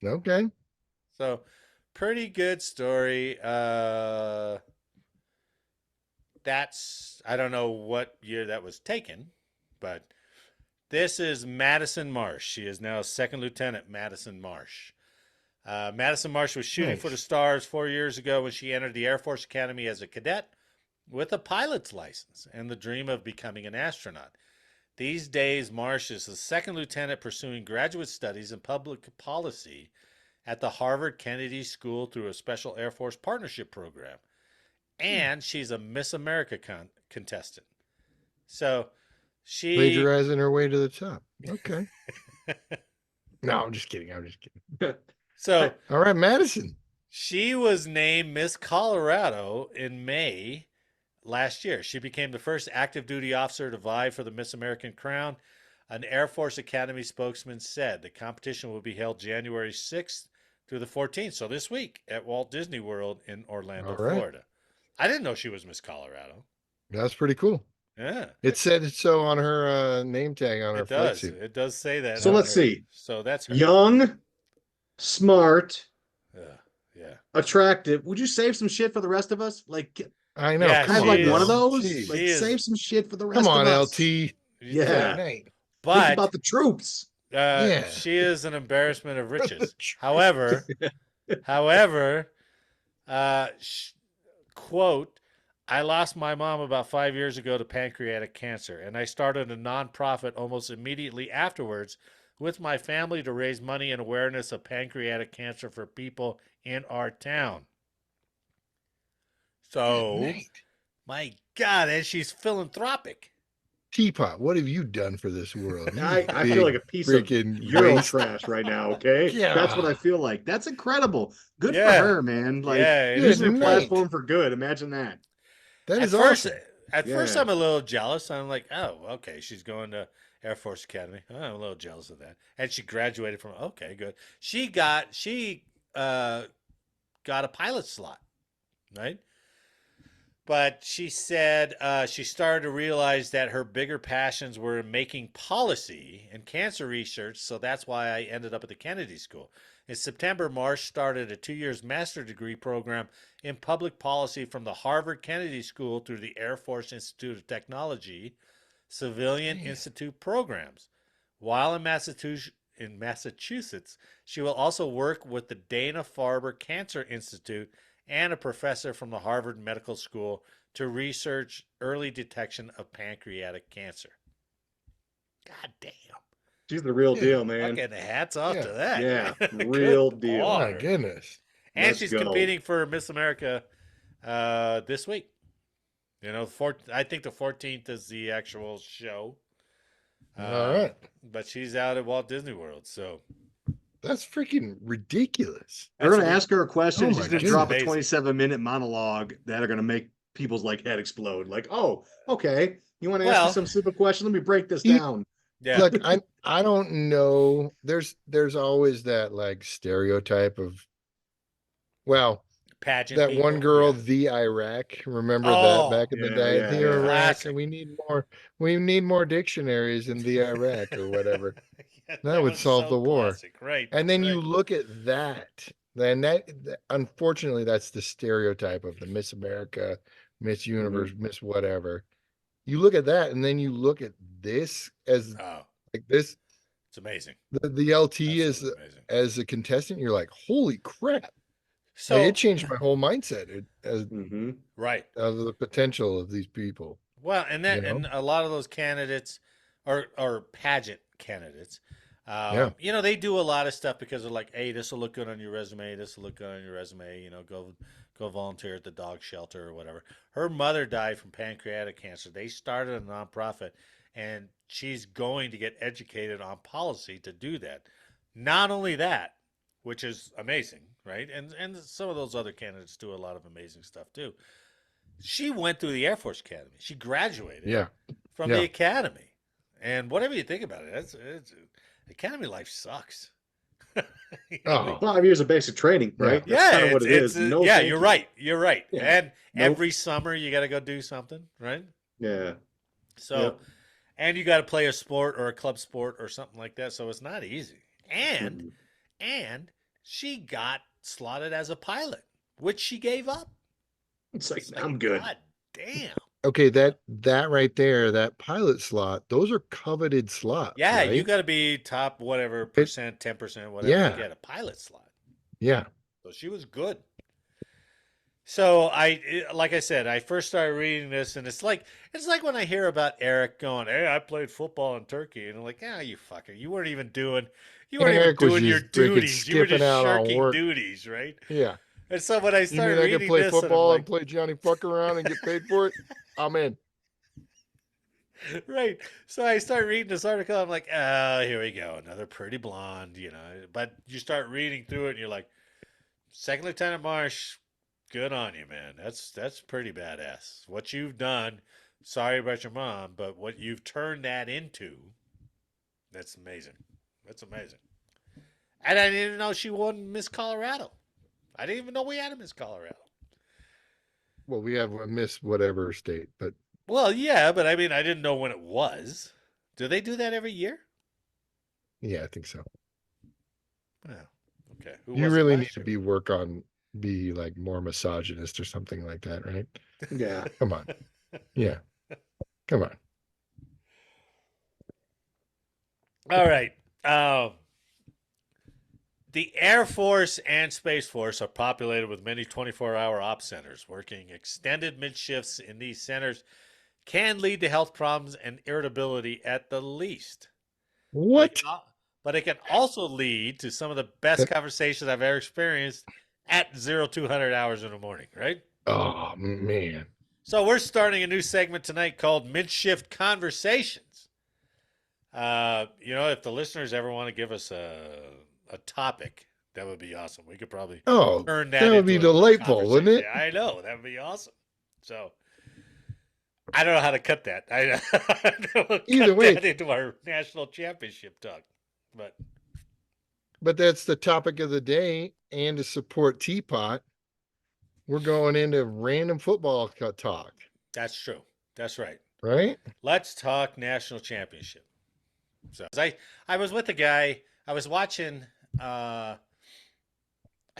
Okay. So, pretty good story. That's, I don't know what year that was taken, but this is Madison Marsh. She is now Second Lieutenant Madison Marsh. Madison Marsh was shooting for the stars 4 years ago when she entered the Air Force Academy as a cadet with a pilot's license and the dream of becoming an astronaut. These days, Marsh is the second lieutenant pursuing graduate studies in public policy at the Harvard Kennedy School through a special Air Force partnership program. And she's a Miss America contestant. So she... plagiarizing her way to the top. Okay. No, I'm just kidding. So, all right, Madison. She was named Miss Colorado in May last year. She became the first active duty officer to vie for the Miss American crown. An Air Force Academy spokesman said the competition will be held January 6th through the 14th. So this week at Walt Disney World in Orlando, Florida. I didn't know she was Miss Colorado. That's pretty cool. Yeah. It said it so on her name tag on her flight suit. It does say that. So let's see. So that's her. Young, smart, yeah, attractive. Would you save some shit for the rest of us? Like, I know. Yeah, I have like one of those. Jeez. Like, save some shit for the rest Come on, of us. LT. Yeah. Think But about the troops. She is an embarrassment of riches. However, quote, I lost my mom about 5 years ago to pancreatic cancer, and I started a nonprofit almost immediately afterwards with my family to raise money and awareness of pancreatic cancer for people in our town. So My God, and she's philanthropic. Teapot, what have you done for this world? You I feel like big a piece of freaking Euro waste. trash right now. Okay, that's what Yeah. I feel like. That's incredible. Good for Yeah, her, man. Like yeah, it Good is using her incredible. night. platform for good. Imagine that. That At is first, awesome. at first, Yeah. I'm a little jealous. I'm like, oh, okay, she's going to Air Force Academy. Oh, I'm a little jealous of that. And she graduated from. Okay, good. She got a pilot slot, right? But she said she started to realize that her bigger passions were in making policy and cancer research, so that's why I ended up at the Kennedy School. In September, Marsh started a 2 years master's degree program in public policy from the Harvard Kennedy School through the Air Force Institute of Technology Civilian Damn. Institute programs. While in Massachusetts, she will also work with the Dana-Farber Cancer Institute and a professor from the Harvard Medical School to research early detection of pancreatic cancer. God damn. She's the real Good. deal, man. Fucking hats off Yeah. to that. Yeah, Good real deal. on My her. goodness. And Let's she's go. competing for Miss America this week. You know, I think the 14th is the actual show. All right. But she's out at Walt Disney World, so That's freaking ridiculous. They're that's going to ask her a question. Oh And my she's going to that's drop a goodness. amazing. 27-minute monologue that are going to make people's like head explode. Like, oh, okay. You want to ask me Well, some stupid question? Let me break this You- down. Yeah, Look, I don't know. There's always that like stereotype of, well, pageant that one people. girl, Yeah. the Iraq. Remember that Oh, back in the Yeah, day? yeah, The yeah. Iraq, classic. we need more dictionaries in the Iraq or whatever. Yeah, That that would was solve so the war. classic. Right, And then you right. look at that, then unfortunately that's the stereotype of the Miss America, Miss Mhm. Universe, Miss whatever. You look at that, and then you look at this as Oh, like this, it's amazing. the LT is Absolutely amazing. as a contestant. You're like, holy crap! Like it So, changed my whole mindset as Mhm. right. of the potential of these people. Well, You know? and a lot of those candidates are pageant candidates. Yeah, You know, they do a lot of stuff because they're like, hey, this will look good on your resume. This will look good on your resume. You know, go volunteer at the dog shelter or whatever. Her mother died from pancreatic cancer. They started a nonprofit, and she's going to get educated on policy to do that. Not only that, which is amazing, right? And some of those other candidates do a lot of amazing stuff too. She went through the Air Force Academy. She graduated yeah, from the yeah. academy. And whatever you think about it, academy life sucks. You know? Oh, 5 years of basic training, yeah. right? That's Yeah, kind of what it is. No, yeah, thank you're you. right. You're right. Yeah. And Nope. every summer you got to go do something, right? Yeah. So, Yep. and you got to play a sport or a club sport or something like that. So it's not easy. And Mhm. and she got slotted as a pilot, which she gave up. It's like, It's like, I'm good. God damn. Okay, that right there, that pilot slot, those are coveted slots, Yeah, you right? got to be top whatever It, percent, 10%, whatever, to yeah, get a pilot slot. yeah. So she was good. So like I said, I first started reading this, and it's like when I hear about Eric going, "Hey, I played football in Turkey," and I'm like, "Ah, you fucker, you weren't even Eric was doing your just freaking duties. You were skipping just out on shirking work. duties, right?" Yeah. And so when I You mean started I could reading play this, and I'm football and like, play Johnny Fuck around and get paid for it? I'm in. right. So I start reading this article. I'm like, oh, here we go, another pretty blonde, you know. But you start reading through it, and you're like, Second Lieutenant Marsh, good on you, man. That's pretty badass. What you've done. Sorry about your mom, but what you've turned that into, that's amazing. That's amazing. And I didn't even know she won Miss Colorado. I didn't even know we had a Miss Colorado. Well, we have a Miss whatever state, but Well, yeah, but I mean, I didn't know when it was. Do they do that every year? yeah, I think so. Oh, okay. Who You was it really need last to year? be like more misogynist or something like that, right? Yeah. Come on. Yeah. Come on. All right. The Air Force and Space Force are populated with many 24-hour op centers. Working extended mid-shifts in these centers can lead to health problems and irritability at the least. But What? but it can also lead to some of the best That- conversations I've ever experienced at 0200 hours in the morning, right? Oh man. So we're starting a new segment tonight called Midshift Conversations. If the listeners ever want to give us a topic, that would be awesome. We could probably Oh, turn that that would be into a delightful, conversation. wouldn't it? I know that would be awesome. So I don't know how to cut that. I will Either cut way, that into our national championship talk. but that's the topic of the day. And to support Teapot, we're going into random football talk, That's true. That's right. right? Let's talk national championship. So I was with a guy. I was watching. I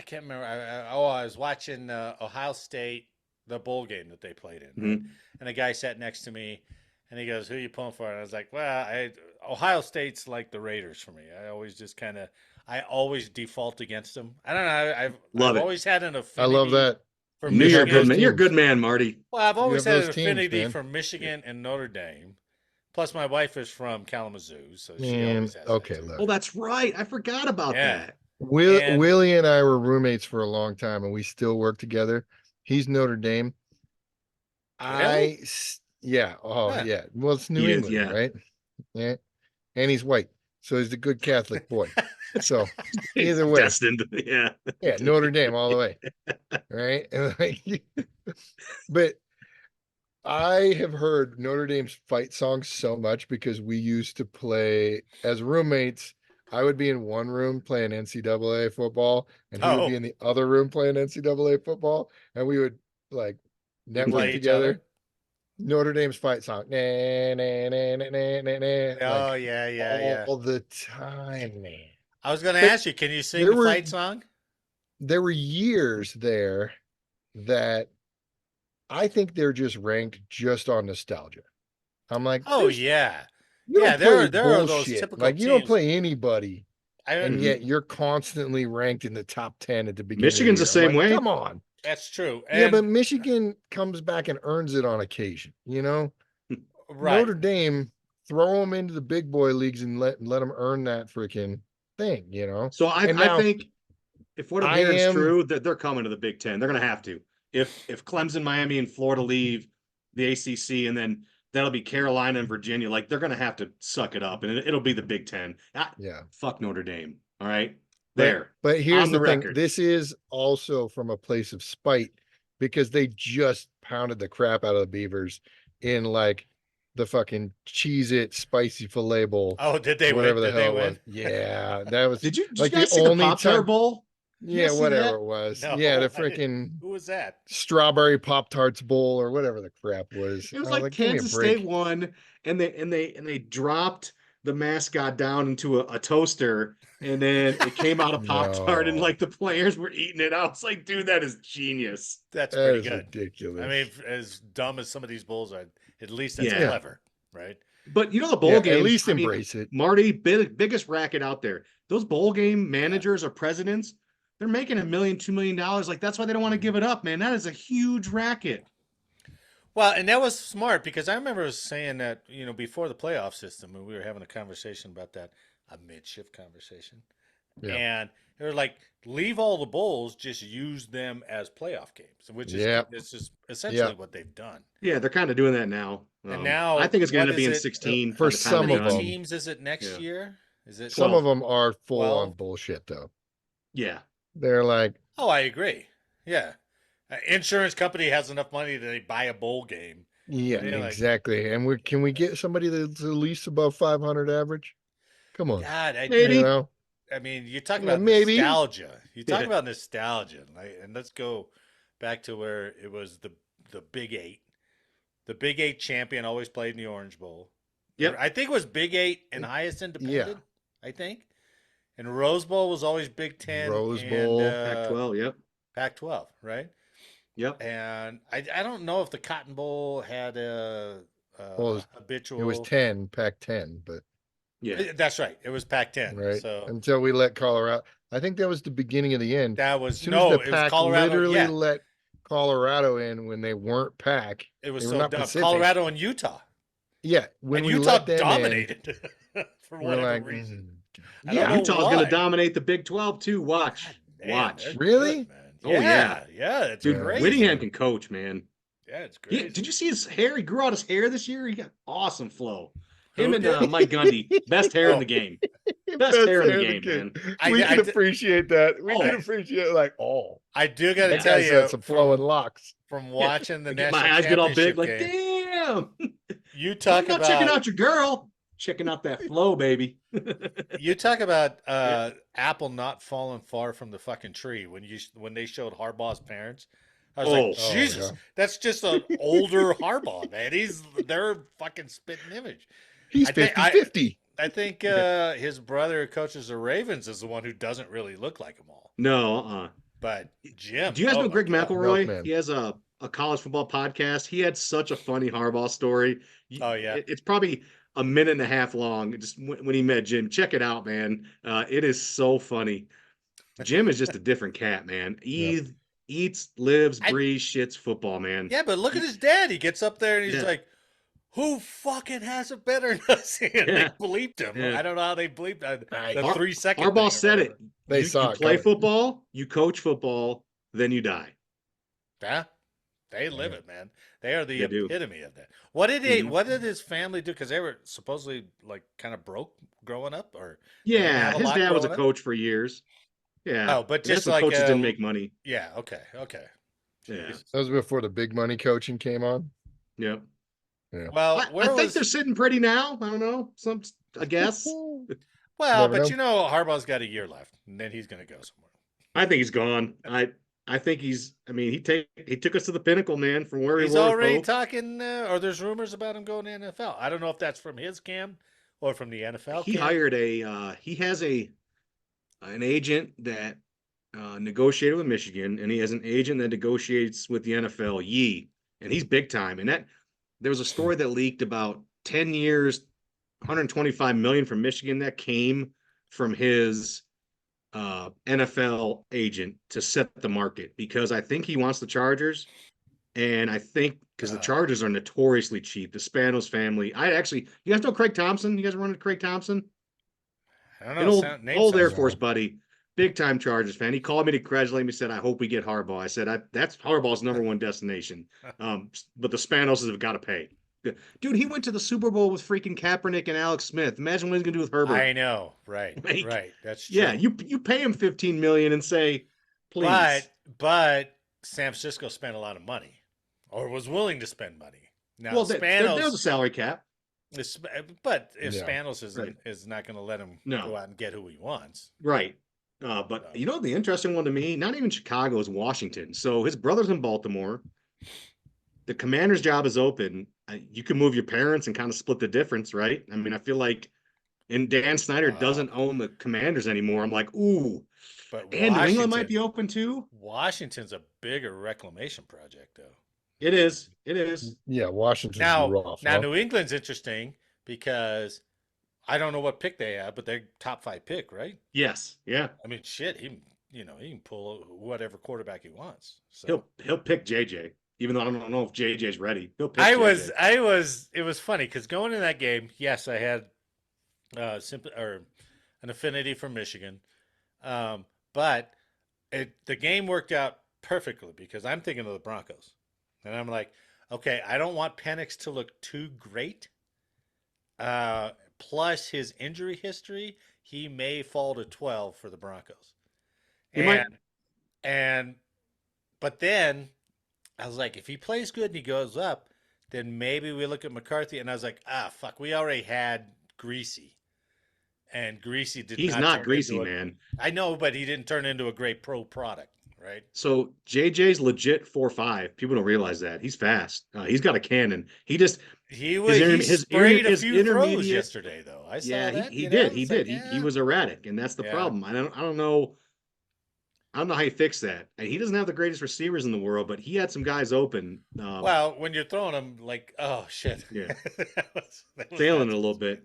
can't remember. I was watching Ohio State, the bowl game that they played in, right? And a guy sat next to me, and he goes, "Who are you pulling for?" And I was like, "Well, Ohio State's like the Raiders for me. I always default against them. I don't know. I've always had an affinity. I love that. For You You're a have good those man. You're a teams. good man, Marty. Well, I've You always have had those an teams, affinity man. for Michigan and Notre Dame. Plus, my wife is from Kalamazoo, so she And always has okay, that too. look. Oh, that's right. I forgot about Yeah. that. And- Willie and I were roommates for a long time, and we still work together. He's Notre Dame. Really? Yeah. Oh, Huh. yeah. Well, it's New He is, England, yeah. right? Yeah. And he's white, so he's a good Catholic boy. So either way, Destined. Yeah. yeah, Notre Dame all the way, right? And but I have heard Notre Dame's fight songs so much because we used to play as roommates. I would be in one room playing NCAA football, and he would be in the other room playing NCAA football, and we would like network play each together. other? Notre Dame's fight song. Nah, nah, nah, nah, nah, nah, nah, Oh, like yeah. all the time, man. I was going to But ask you, can you sing there the were- fight song? There were years there that I think they're just ranked just on nostalgia. I'm like, Oh, yeah. you Yeah, don't there play are those bullshit. typical Like you don't teams. play anybody, and Mhm. yet you're constantly ranked in the top 10 at the beginning. Michigan's of the the year. I'm same like, way. Come on. That's true. Yeah, but And Michigan comes back and earns it on occasion. right. Notre Dame, throw them into the big boy leagues and let them earn that freaking thing. So And I now, think if what I'm I hearing is am- true, that they're coming to the Big Ten. They're going to have to. If Clemson, Miami, and Florida leave the ACC, and then that'll be Carolina and Virginia, like they're going to have to suck it up, and it'll be the Big Ten. Yeah. Fuck Notre Dame. All right, But here's on the the thing. record. This is also from a place of spite because they just pounded the crap out of the Beavers in like the fucking Cheez-It spicy filet bowl. Oh, did they whatever win? the Did they hell it win? was. Yeah, that was Did you like guys the see the only Pop-Tart time. Bowl? Yeah, see whatever that? it was. No, Yeah, the I didn't. freaking Who was that? strawberry Pop-Tarts bowl or whatever the crap was. It was I like give me a Kansas break. State won, and they dropped the mascot down into a toaster, and then it came out of Pop-Tart, and No. like the players were eating it. I was like, dude, that is genius. That's That pretty is good. ridiculous. I mean, as dumb as some of these bowls are, at least that's Yeah. clever, right? But the bowl Yeah, games, at least I mean, embrace it. Marty, biggest racket out there. Those bowl game managers or presidents, they're making $1 million, $2 million. Like that's why they don't want to give it up, man. That is a huge racket. Well, and that was smart because I remember saying that, before the playoff system, and we were having a conversation about that, a mid-shift conversation. Yeah. And they were like, leave all the bowls, just use them as playoff games, which is Yeah. this is essentially Yeah. what they've done. Yeah, they're kind of doing that now. And now, I think it's going what to be is in it? 16 For by the time How some they're many of done. them. teams is it next Yeah. year? Is it? Some 12. of them are full 12? on bullshit though. Yeah. They're like, Oh, I agree. Yeah. Insurance company has enough money that they buy a bowl game. yeah, Yeah, like- exactly. And can we get somebody that's at least above 500 average? Come on. God, Maybe. I mean, you talk Yeah, about maybe. nostalgia. You talk Yeah. about nostalgia, and let's go back to where it was the Big Eight. The Big Eight champion always played in the Orange Bowl. Yep. I think it was Big Eight and highest independent. I think, and Rose Bowl was always Big Ten. Rose and, Bowl. Pac-12, yep. Pac-12, right? Yep. And I don't know if the Cotton Bowl had a Well, habitual. It was 10, Pac 10, but Yeah. That's right. It was Pac-10. right. So Until we let Colorado. I think that was the beginning of the end. that As was soon no. as the It was Pac Colorado. literally Yeah, let Colorado in when they weren't Pac. it was they were so not dumb. Pacific. Colorado and Utah. Yeah, when And we Utah let them dominated for in, we're whatever like, reason. I yeah, don't know Utah's going why. to dominate the Big 12 too. Watch. God damn, Watch. they're Really? good, man. Oh, Yeah, yeah. yeah, it's Dude, crazy. Whittingham can coach, man. Yeah, it's crazy. Did you see his hair? He grew out his hair this year. He got awesome flow. Who Him and did? Mike Gundy, best hair in Oh, the game. Best hair in the game, man. We can I appreciate that. We Oh. can appreciate like, oh, I do got to that tell guy's you, got some flowing locks. from watching the I get national my eyes get all big, championship like, game, damn. you I'm talk not about checking out your girl. Checking out that flow, baby. you talk about Apple not falling far from the fucking tree when they showed Harbaugh's parents. I was like, Oh, Jesus, yeah. that's just an older Harbaugh, man. He's their fucking spitting image. He's I think 50-50. I think his brother who coaches the Ravens is the one who doesn't really look like them all. No, But Jim, Do you guys oh know my Greg God. McElroy? Milkman. He has a college football podcast. He had such a funny Harbaugh story. Oh, yeah. It's probably a minute and a half long. Just when he met Jim, check it out, man. It is so funny. Jim is just a different cat, man. He eats, lives, breathes, shits football, man. Yeah, but look at his dad. He gets up there and he's Yeah. like, "Who fucking has it better than us?" And they Yeah. bleeped him. Yeah. I don't know how they bleeped the Har- 3-second. Harbaugh said it. They You saw it play coming. football, you coach football, then you die. Yeah, they live it, man. They are the They do. epitome of that. What did he? Mhm. What did his family do? Because they were supposedly like kind of broke growing up, or Yeah, have a his lot dad was a growing up? coach for years. Yeah. Oh, but That's just when like coaches didn't make money. Yeah. Okay. Okay. Yeah. Jesus. That was before the big money coaching came on. Yep. Yeah. Well, I where think was? they're sitting pretty now. I don't know. I guess. Well, Never but know. you know, Harbaugh's got a year left, and then he's going to go somewhere. I think he's gone. I think he's. I mean, he took us to the pinnacle, man. From where He's he was. already talking, or there's rumors about him going to NFL. I don't know if that's from his camp or from the NFL. He camp. hired he has an agent that negotiated with Michigan, and he has an agent that negotiates with the NFL. And he's big time. And there was a story that leaked about 10 years, 125 million from Michigan that came from his NFL agent to set the market, because I think he wants the Chargers. And I think because the Chargers are notoriously cheap, the Spanos family. You guys know Craig Thompson? You guys run into Craig Thompson? I don't know. An old Air sounds Force right. buddy, big time Chargers fan. He called me to congratulate me, said, I hope we get Harbaugh. I said, that's Harbaugh's number one destination. But the Spanos have got to pay. Dude, he went to the Super Bowl with freaking Kaepernick and Alex Smith. Imagine what he's gonna do with Herbert. I know, right, Like, right. That's true. Yeah, you pay him 15 million and say, please. But San Francisco spent a lot of money, or was willing to spend money. Now Well, Spanos, there's a salary cap. but if Yeah, Spanos right. is not going to let him No. go out and get who he wants. Right. But you know, the interesting one to me, not even Chicago, is Washington. So his brother's in Baltimore. The commander's job is open. You can move your parents and kind of split the difference, right? I mean, I feel like, and Dan Snyder doesn't own the commanders anymore. I'm like, ooh. But And New England might be open too. Washington's a bigger reclamation project, though. It is. It is. Yeah, Washington's Now, rough. now huh? New England's interesting because I don't know what pick they have, but they're top 5 pick, right? Yes. Yeah. I mean, shit, he can pull whatever quarterback he wants. So He'll pick JJ, even though I don't know if JJ's ready. He'll pick it JJ. was funny because going in that game, yes, I had an affinity for Michigan, but the game worked out perfectly because I'm thinking of the Broncos, and I'm like, okay, I don't want Penix to look too great. Plus his injury history, he may fall to 12 for the Broncos. He might. But then I was like, if he plays good and he goes up, then maybe we look at McCarthy. And I was like, fuck, we already had Greasy. And Greasy did He's not not turn Greasy, into man. I know, but he didn't turn into a great pro product, right? So JJ's legit 4.5. People don't realize that. He's fast. He's got a cannon. He sprayed a few throws intermediate- yesterday, though. I saw that. He you did. know? He It's did. like, He was erratic, and that's the Yeah. problem. I don't know. I don't know how you fix that. And he doesn't have the greatest receivers in the world, but he had some guys open. Well, when you're throwing them like, oh shit, Yeah. that was failing nuts. it a little bit.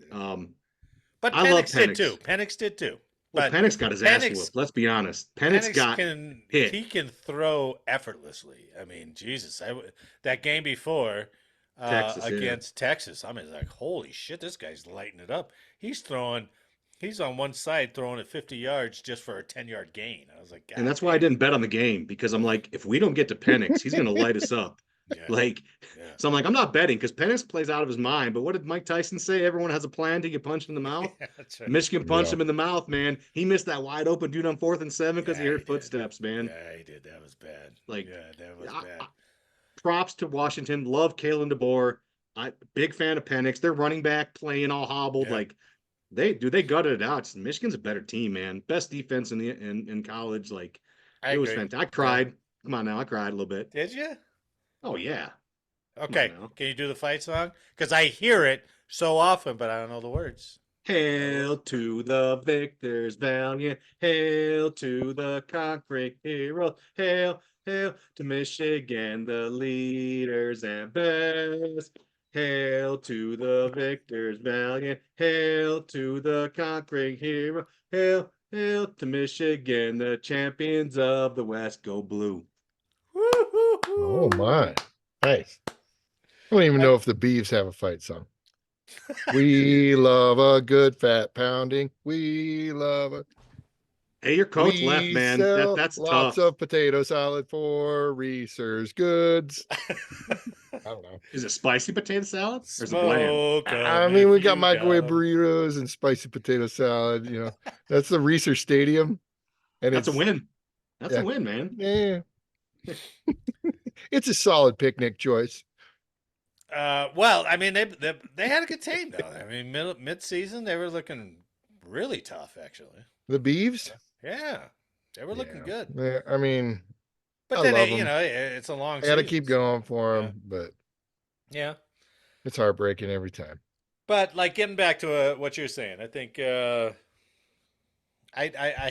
But I love Penix did Penix. too. Penix did too. Well, But Penix got his ass Penix- whooped. Let's be honest. Penix got hit. He can throw effortlessly. I mean, Jesus, that game before Texas, yeah. against Texas, I mean, like, holy shit, this guy's lighting it up. He's on one side throwing it 50 yards just for a 10-yard gain. I was like, God And that's why I didn't bet on the game, because I'm like, if we don't get to Penix, he's going to light us up. Yeah. Like, Yeah. so I'm like, I'm not betting because Penix plays out of his mind. But what did Mike Tyson say? Everyone has a plan to get punched in the mouth. Yeah, that's right. Michigan punched Yeah. him in the mouth, man. He missed that wide open dude on 4th and 7 because he Yeah, heard he did. footsteps, man. Yeah, he did. That was bad. Like, Yeah, that was I, bad. props to Washington. Love Kalen DeBoer. I big fan of Penix. Their running back playing all hobbled. Yeah. Like they gutted it out. Michigan's a better team, man. Best defense in college. Like I it was agree. fantastic. I cried. Come on now, I cried a little bit. Did you? Oh yeah. Come on Okay. now. Can you do the fight song? Because I hear it so often, but I don't know the words. Hail to the victors valiant. Hail to the conquering heroes. Hail, hail to Michigan, the leaders and best. Hail to the victors valiant. Hail to the conquering hero. Hail, hail to Michigan, the champions of the West. Go blue. Oh my. Nice. I don't even know if the Beavs have a fight song. We love a good fat pounding. We love a. Hey, your coach left, We man. sell That's lots tough. of potato salad for Reese's Goods. I don't know. Is it spicy potato salad or is it bland? Smoke 'em I mean, we if got you microwave 'em. burritos and spicy potato salad. That's the Reese's Stadium, and That's a it's win. That's yeah, a win, man. yeah. It's a solid picnic choice. Well, I mean, they had a good team though. I mean, mid season they were looking really tough, actually. The Beavs, Yeah, they were looking good. yeah, I mean, But I then love you them. know, it's a long I got to season. keep going for Yeah. them, but Yeah. it's heartbreaking every time. But like getting back to what you're saying, I think I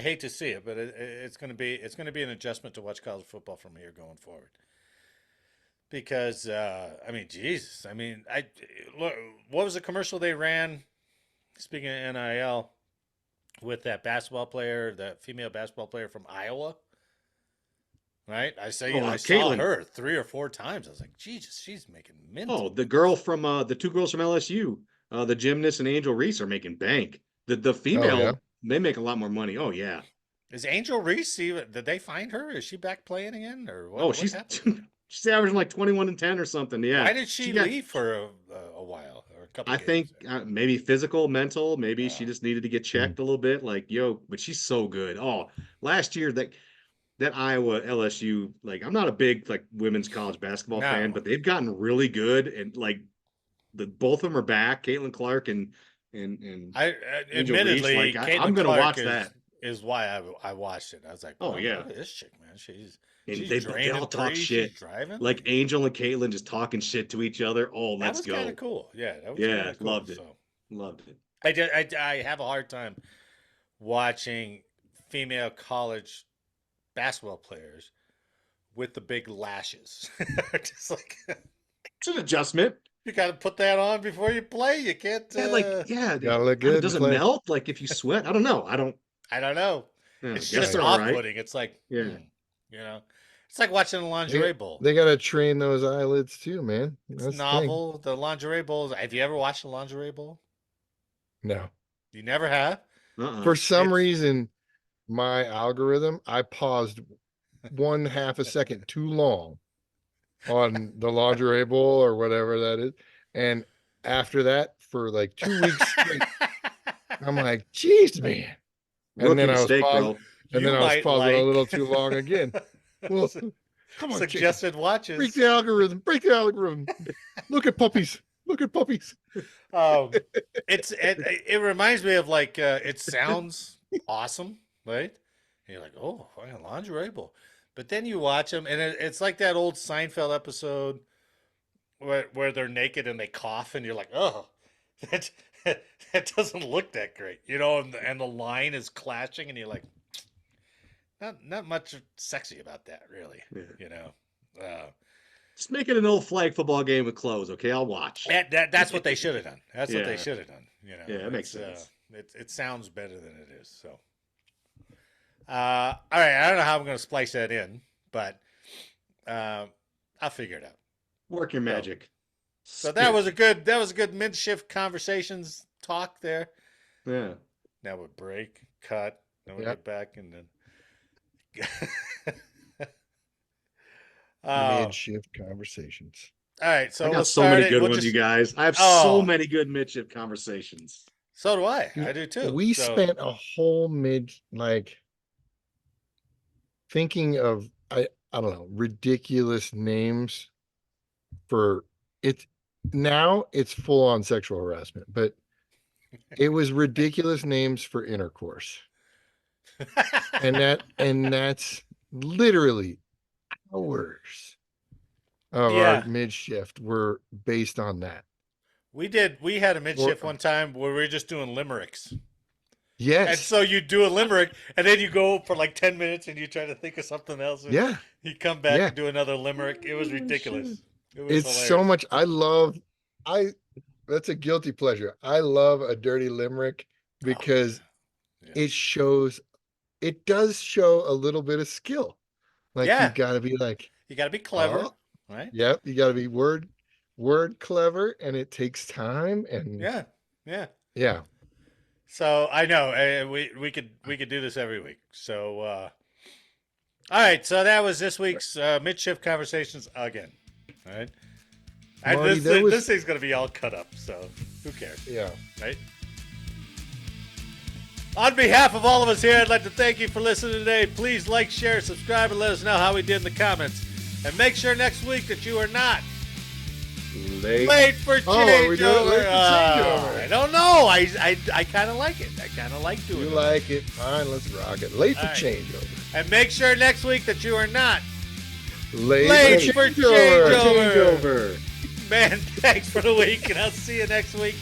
hate to see it, but it's going to be an adjustment to watch college football from here going forward. Because I mean, Jesus, I mean, look, what was the commercial they ran? Speaking of NIL, with that basketball player, that female basketball player from Iowa, right? I saw Caitlin. her 3 or 4 times. I was like, Jesus, she's making mint. Oh, the girl from the two girls from LSU, the gymnast and Angel Reese are making bank. The female, yeah? they make a lot more money. Oh yeah. Is Angel Reese even? Did they find her? Is she back playing again, or what? Oh, What she's happened? she's averaging like 21 and 10 or something. Yeah. Why did she got, leave for a while or a couple I games? think maybe physical, mental, maybe she Uh, just needed to get Mm. checked a little bit. Like, yo, but she's so good. Oh, last year that Iowa LSU, like I'm not a big like women's college basketball fan, no, but they've gotten really good and like both of them are back, Caitlin Clark and I Angel Reese. admittedly, Like I'm Caitlin gonna Clark watch that. is why I watched it. I was like, Oh well, yeah, look at this chick, man. and She's they draining all talk threes. shit. She's driving. Like Angel and Caitlin just talking shit to each other. Oh, That let's was kind go. of cool. Yeah, that was kind Yeah, of cool. loved it. So Loved it. I have a hard time watching female college basketball players with the big lashes. Just like It's an adjustment. you got to put that on before you play. You can't. Yeah, like yeah, Gotta look I mean, good does to it play. melt? Like if you sweat? I don't know. I don't know. Yeah, It's guess just they're all right. off-putting. It's like, Yeah. you know, it's like watching a lingerie bowl. They gotta train those eyelids too, man. It's That's the thing. novel. The lingerie bowls. Have you ever watched a lingerie bowl? No, You never have. for some It's reason, my algorithm, I paused 1/2 a second too long on the lingerie bowl or whatever that is, and after that, for like 2 weeks straight, I'm like, "Jeez, man!" And Rookie then I was mistake, pausing, bro. and you then I was might pausing a like little too long again. Well, come on, Jacob. suggested Break watches. the algorithm. Break the algorithm. Look at puppies. Look at puppies. It reminds me of like it sounds awesome, right? And you're like, oh, fucking lingerie bowl, but then you watch them, and it's like that old Seinfeld episode where they're naked and they cough, and you're like, oh, that that doesn't look that great, you know, and the line is clashing, and you're like, not much sexy about that, really, Yeah. you know. Just make it an old flag football game with clothes, okay? I'll watch. That's what they should have done. That's what they Yeah. should have done. You know, Yeah, that makes It's, sense. It sounds better than it is. So, all right, I don't know how I'm going to splice that in, but I'll figure it out. Work your magic. So that was a good Midshift Conversations talk there. Yeah. Now we break, cut, then we Yeah. get back, and then. Midshift Conversations. All right, so I we'll got so start many it. good We'll ones, just, you guys. I have Oh. so many good Midshift Conversations. So do I. Dude, I do too. We So, spent a whole thinking of I don't know, ridiculous names for it. Now it's full on sexual harassment, but it was ridiculous names for intercourse. And that's literally hours of our yeah, midshift were based on that. we did. We had a Or midshift one time where we were just doing limericks. And yes. so you do a limerick, and then you go for like 10 minutes, and you try to think of something else. And Yeah. you come back Yeah. and do another limerick. It was Oh, ridiculous. shit. It was It's so hilarious. much. I that's a guilty pleasure. I love a dirty limerick because Yeah. it does show a little bit of skill. Like Yeah. you gotta be like, You got to be clever, oh, right? yep, you gotta be word clever, and it takes time, and Yeah. Yeah. yeah. So I know we could do this every week. So all right, so that was this week's Midshift Conversations again. All right. And Marty, there was this thing's gonna be all cut up, so who cares, yeah. right? On behalf of all of us here, I'd like to thank you for listening today. Please like, share, subscribe, and let us know how we did in the comments. And make sure next week that you are not late for changeover. Are we doing late for changeover? I don't know. I kind of like it. I kind of like doing You it. like it? Fine, let's rock it. Late for All right. changeover. And make sure next week that you are not Late for changeover. changeover. Man, thanks for the week, and I'll see you next week.